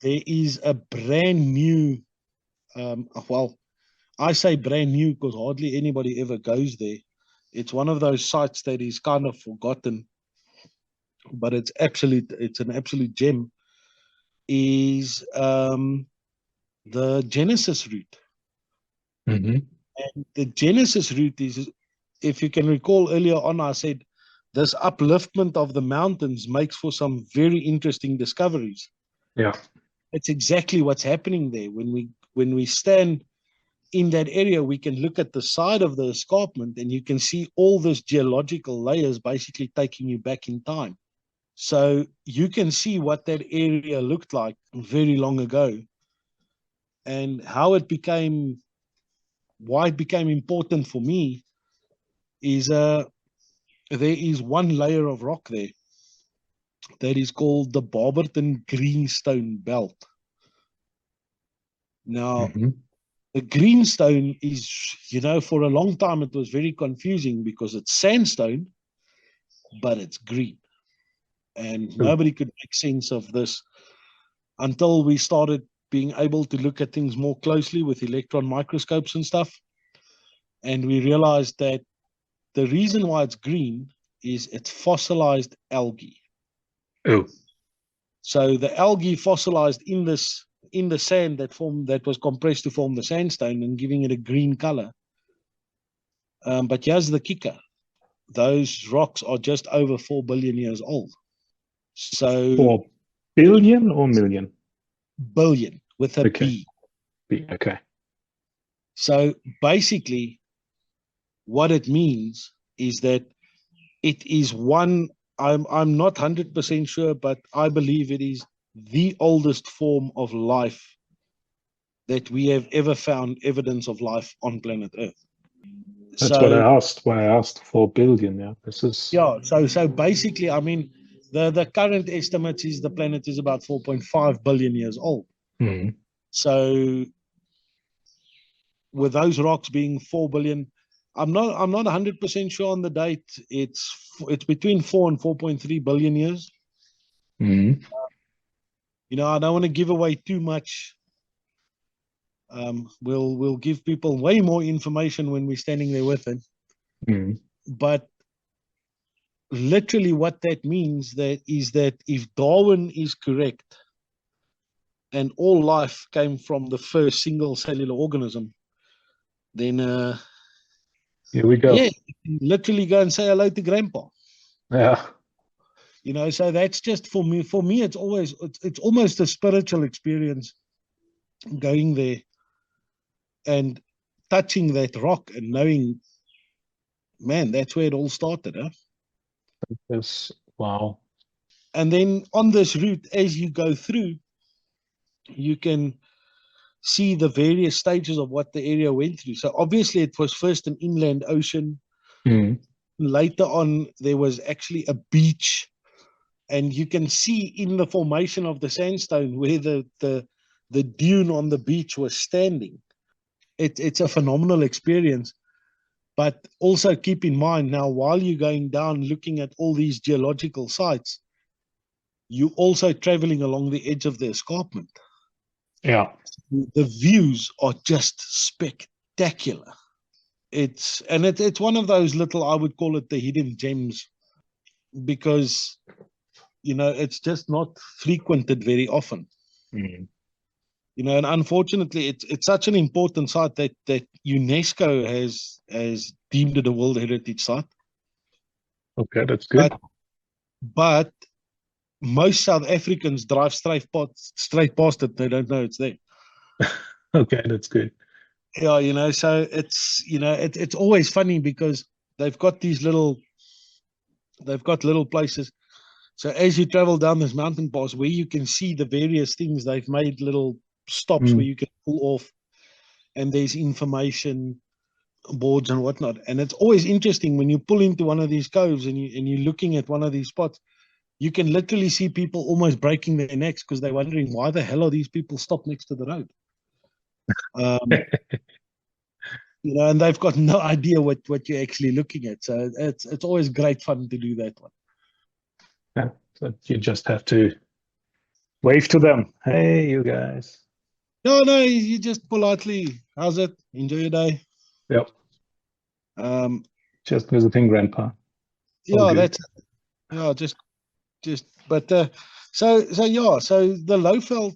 B: There is a brand new, well, I say brand new because hardly anybody ever goes there. It's one of those sites that is kind of forgotten, but it's an absolute gem. Is the Genesis route. And the Genesis route is, if you can recall earlier on, I said this upliftment of the mountains makes for some very interesting discoveries.
A: Yeah.
B: It's exactly what's happening there. When we stand in that area, we can look at the side of the escarpment, and you can see all those geological layers basically taking you back in time. So you can see what that area looked like very long ago, and why it became important for me is there is one layer of rock there that is called the Barberton Greenstone Belt. Now, the greenstone is, for a long time it was very confusing because it's sandstone, but it's green. And nobody could make sense of this until we started being able to look at things more closely with electron microscopes and stuff. And we realized that the reason why it's green is it's fossilized algae.
A: Oh,
B: So the algae fossilized in the sand that was compressed to form the sandstone and giving it a green color. But here's the kicker: those rocks are just over 4 billion years old. So
A: 4 billion or million?
B: billion with a
A: Okay.
B: B.
A: Okay.
B: So basically, what it means is that it is one. I'm not 100% sure, but I believe it is the oldest form of life that we have ever found evidence of life on planet Earth.
A: That's what I
B: So
A: asked. Why I asked 4 billion. Yeah, this is.
B: yeah, so basically, I mean, the current estimate is the planet is about 4.5 billion years old.
A: Mm.
B: So with those rocks being 4 billion, I'm not 100% sure on the date. It's between 4 and 4.3 billion years.
A: Mm.
B: I don't want to give away too much. We'll give people way more information when we're standing there with it.
A: Mm.
B: But literally what that means that if Darwin is correct and all life came from the first single cellular organism, then
A: Here we go.
B: yeah, you can literally go and say hello to grandpa.
A: Yeah.
B: So that's just for me it's almost a spiritual experience going there and touching that rock and knowing, man, that's where it all started, huh?
A: Yes. Wow.
B: And then on this route, as you go through, you can see the various stages of what the area went through. So obviously it was first an inland ocean.
A: Mm.
B: Later on, there was actually a beach. And you can see in the formation of the sandstone where the dune on the beach was standing. It's a phenomenal experience. But also keep in mind now, while you're going down looking at all these geological sites, you're also traveling along the edge of the escarpment.
A: Yeah.
B: The views are just spectacular. It's one of those little, I would call it the hidden gems, because it's just not frequented very often.
A: Mm.
B: And unfortunately, it's such an important site that UNESCO has deemed it a World Heritage Site.
A: Okay, that's good.
B: But most South Africans drive straight past it. They don't know it's there.
A: Okay, that's good.
B: Yeah, so it's always funny because they've got little places. So as you travel down this mountain pass, where you can see the various things, they've made little stops where
A: Mm.
B: you can pull off, and there's information boards and whatnot. And it's always interesting when you pull into one of these coves and you're looking at one of these spots. You can literally see people almost breaking their necks because they're wondering why the hell are these people stopped next to the road. And they've got no idea what you're actually looking at. So it's always great fun to do that one.
A: Yeah, so you just have to wave to them. Hey, you guys.
B: No, you just politely, how's it? Enjoy your day.
A: Yep.
B: Um,
A: Just visiting grandpa. All
B: yeah,
A: good.
B: just but so the lowveld.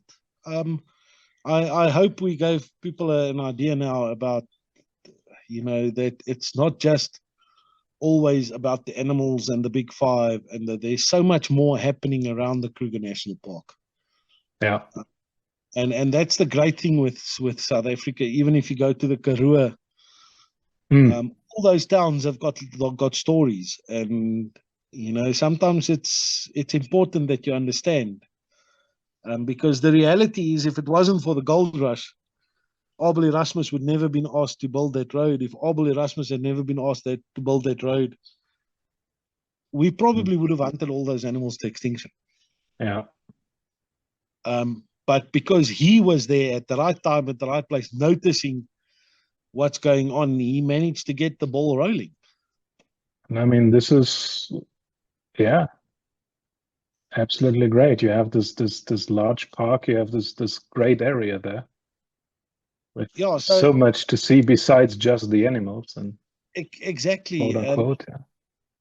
B: I hope we gave people an idea now about that it's not just always about the animals and the big five, and that there's so much more happening around the Kruger National Park.
A: Yeah.
B: And that's the great thing with South Africa. Even if you go to the Karoo,
A: Mm.
B: all those towns have got stories, and sometimes it's important that you understand, because the reality is, if it wasn't for the gold rush, Abel Erasmus would never been asked to build that road. If Abel Erasmus had never been asked to build that road, we
A: Mm.
B: probably would have hunted all those animals to extinction.
A: Yeah.
B: But because he was there at the right time, at the right place, noticing what's going on, he managed to get the ball rolling.
A: And I mean, this is, yeah, absolutely great. You have this large park. You have this great area there with
B: Yeah,
A: so much to see besides just the animals and
B: exactly.
A: quote
B: And
A: unquote. Yeah.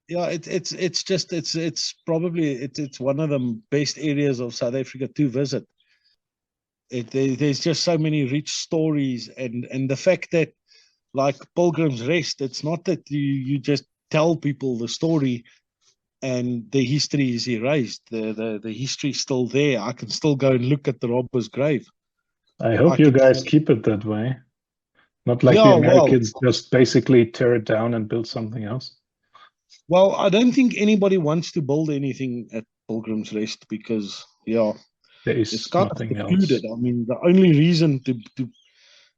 B: Yeah, it's probably it's one of the best areas of South Africa to visit. There's just so many rich stories, and the fact that, like Pilgrim's Rest, it's not that you just tell people the story and the history is erased. The history is still there. I can still go and look at the robber's grave.
A: I
B: I
A: hope you
B: can,
A: guys keep it that way. Not like the
B: yeah, well,
A: Americans just basically tear it down and build something else.
B: well, I don't think anybody wants to build anything at Pilgrim's Rest because, yeah,
A: There
B: it's
A: is
B: kind of
A: nothing
B: secluded.
A: else.
B: I mean, the only reason to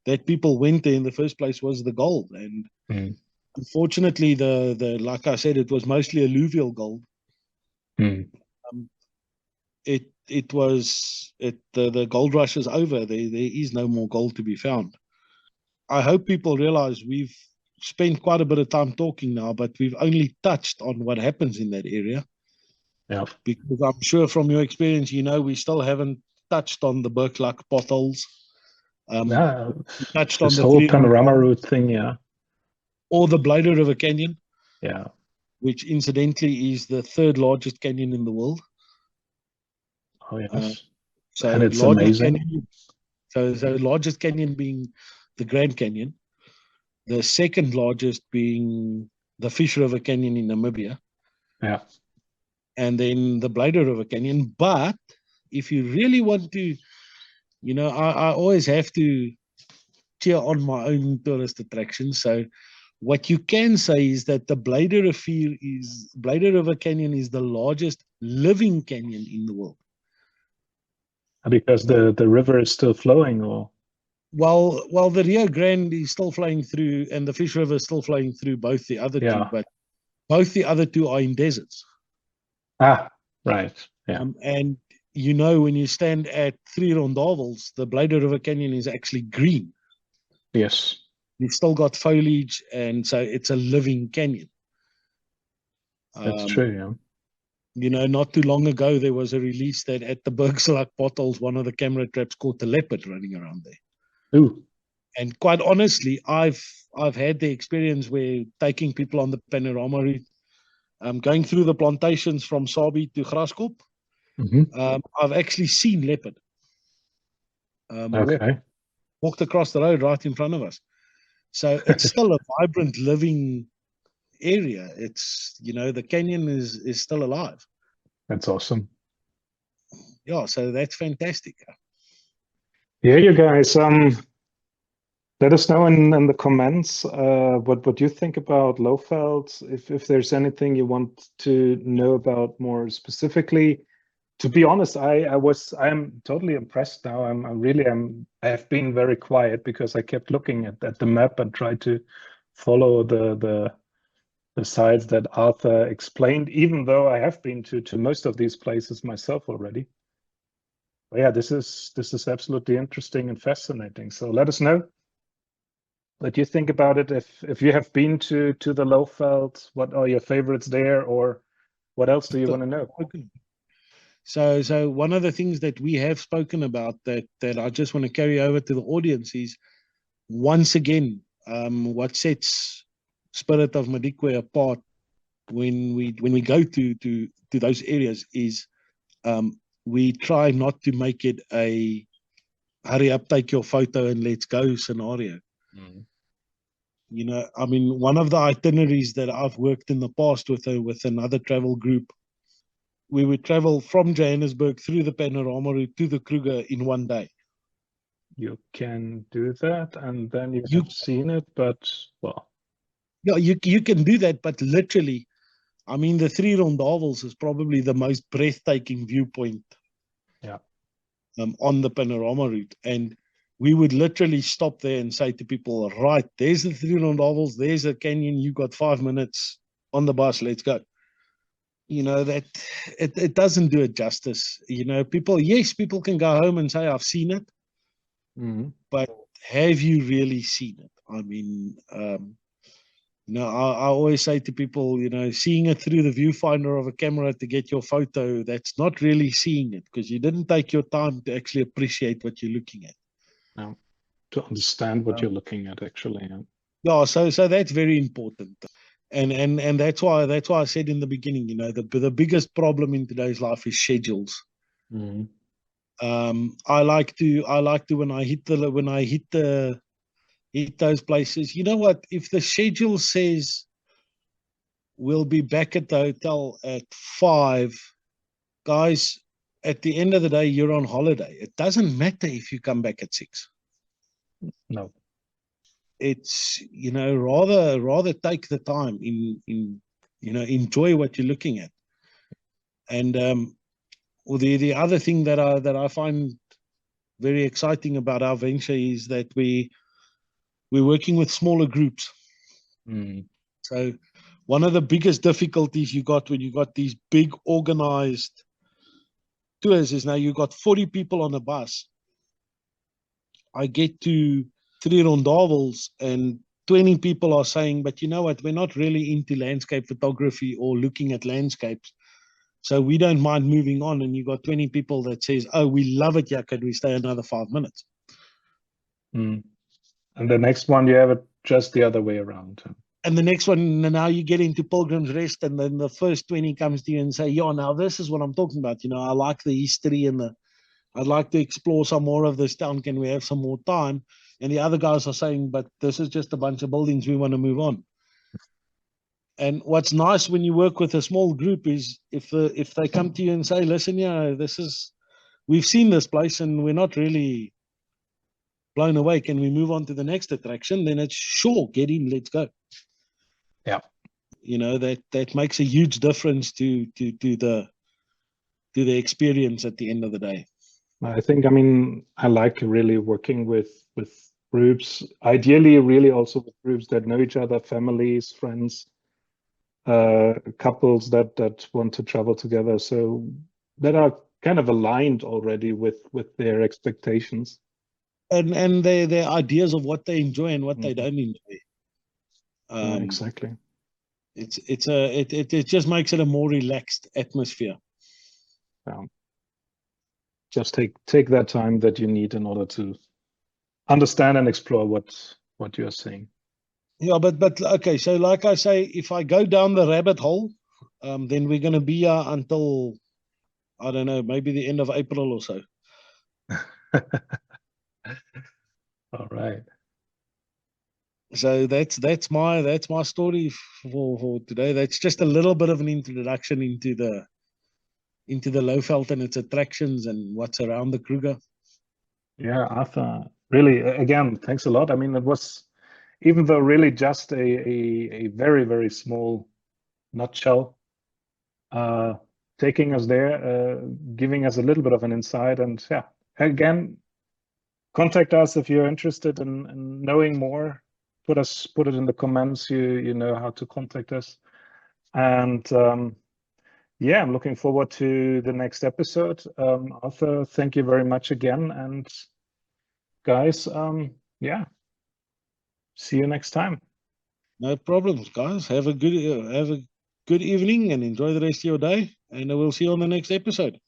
B: that people went there in the first place was the gold, and
A: Mm.
B: unfortunately, the like I said, it was mostly alluvial gold.
A: Mm.
B: Um, it was the gold rush is over. There is no more gold to be found. I hope people realize we've spent quite a bit of time talking now, but we've only touched on what happens in that area.
A: Yeah.
B: Because I'm sure from your experience, we still haven't touched on the Berkluck potholes.
A: Yeah.
B: We touched on
A: This
B: the
A: whole
B: three
A: panorama route thing, yeah.
B: or the Blyder River Canyon,
A: Yeah.
B: which incidentally is the third largest canyon in the world.
A: Oh,
B: Uh,
A: yes. And
B: so
A: it's
B: largest
A: amazing.
B: canyon, so largest canyon being the Grand Canyon, the second largest being the Fish River Canyon in Namibia,
A: Yeah.
B: and then the Blyder River Canyon. But if you really want to, I always have to cheer on my own tourist attractions. So what you can say is that the Blyder River Canyon is the largest living canyon in the world.
A: Because the river is still flowing, or
B: Well, the Rio Grande is still flowing through, and the Fish River is still flowing through both the other two,
A: yeah.
B: but both the other two are in deserts.
A: Ah, right. Yeah.
B: And when you stand at Three Rondavels, the Blyder River Canyon is actually green.
A: Yes.
B: You've still got foliage, and so it's a living canyon.
A: That's
B: Um,
A: true, yeah.
B: not too long ago, there was a release that at the Bergslac potholes, one of the camera traps caught a leopard running around there.
A: Ooh.
B: And quite honestly, I've had the experience where taking people on the panorama route, going through the plantations from Sabi to Graskop,
A: Hmm.
B: I've actually seen leopard
A: Okay.
B: walked across the road right in front of us. So it's still a vibrant, living area. It's the canyon is still alive.
A: That's awesome.
B: Yeah, so that's fantastic.
A: Yeah, you guys, let us know in the comments what you think about lowveld. If there's anything you want to know about more specifically. To be honest, I'm totally impressed now. I have been very quiet because I kept looking at the map and tried to follow the sites that Arthur explained, even though I have been to most of these places myself already. But yeah, this is absolutely interesting and fascinating. So let us know what you think about it. If you have been to the Lowveld, what are your favorites there, or what else do you want to know?
B: So one of the things that we have spoken about that I just want to carry over to the audience is, once again, what sets Spirit of Madikwe apart when we go to those areas is, we try not to make it a hurry up, take your photo and let's go scenario.
A: Mm.
B: I mean, one of the itineraries that I've worked in the past with another travel group, we would travel from Johannesburg through the panorama route to the Kruger in one day.
A: You can do that, and then you
B: You
A: have seen it, but well,
B: Yeah, you can do that, but literally, I mean, the Three Rondavels is probably the most breathtaking viewpoint
A: yeah,
B: on the panorama route. And we would literally stop there and say to people, right, there's the Three Rondavels, there's a canyon, you got 5 minutes on the bus, let's go. That it doesn't do it justice. People can go home and say, I've seen it,
A: mm,
B: but have you really seen it? I mean, I always say to people, seeing it through the viewfinder of a camera to get your photo, that's not really seeing it, because you didn't take your time to actually appreciate what you're looking at.
A: yeah, to understand what
B: Um,
A: you're looking at, actually. Yeah.
B: yeah, so that's very important. And that's why I said in the beginning, you know, the biggest problem in today's life is schedules.
A: Mm.
B: I like to when I hit those places. You know what? If the schedule says we'll be back at the hotel at 5, guys, at the end of the day, you're on holiday. It doesn't matter if you come back at 6.
A: No.
B: It's, you know, rather take the time in you know, enjoy what you're looking at. And well, the other thing that I find very exciting about our venture is that we're working with smaller groups.
A: Mm.
B: So one of the biggest difficulties you got when you got these big organized tours is now you got 40 people on a bus. I get to 3 rondavels and 20 people are saying, but you know what, we're not really into landscape photography or looking at landscapes. So we don't mind moving on. And you got 20 people that says, oh, we love it. Yeah, can we stay another 5 minutes?
A: Mm. And the next one, you have it just the other way around.
B: And the next one, now you get into Pilgrim's Rest, and then the first 20 comes to you and say, yeah, now this is what I'm talking about. You know, I like the history and I'd like to explore some more of this town. Can we have some more time? And the other guys are saying, but this is just a bunch of buildings. We want to move on. And what's nice when you work with a small group is if they come to you and say, listen, yeah, we've seen this place and we're not really blown away. Can we move on to the next attraction? Then it's sure, get in, let's go.
A: Yeah.
B: You know, that makes a huge difference to the experience at the end of the day.
A: I think, I mean, I like really working with groups, ideally really also with groups that know each other, families, friends, couples that want to travel together, so that are kind of aligned already with their expectations
B: and their ideas of what they enjoy and what they don't enjoy.
A: Exactly.
B: It just makes it a more relaxed atmosphere.
A: Just take that time that you need in order to understand and explore what you're saying.
B: Yeah, but okay, so like I say, if I go down the rabbit hole, then we're going to be here until, I don't know, maybe the end of April or so.
A: All right.
B: So that's my story for today. That's just a little bit of an introduction into the lowveld and its attractions and what's around the Kruger.
A: Yeah, Arthur, really, again, thanks a lot. I mean, it was, even though really just a very, very small nutshell, taking us there, giving us a little bit of an insight. And yeah, again, contact us if you're interested in knowing more. Put it in the comments. You know how to contact us. And yeah, I'm looking forward to the next episode. Arthur, thank you very much again. And guys, yeah, see you next time.
B: No problems, guys. Have a good evening and enjoy the rest of your day. And we'll see you on the next episode.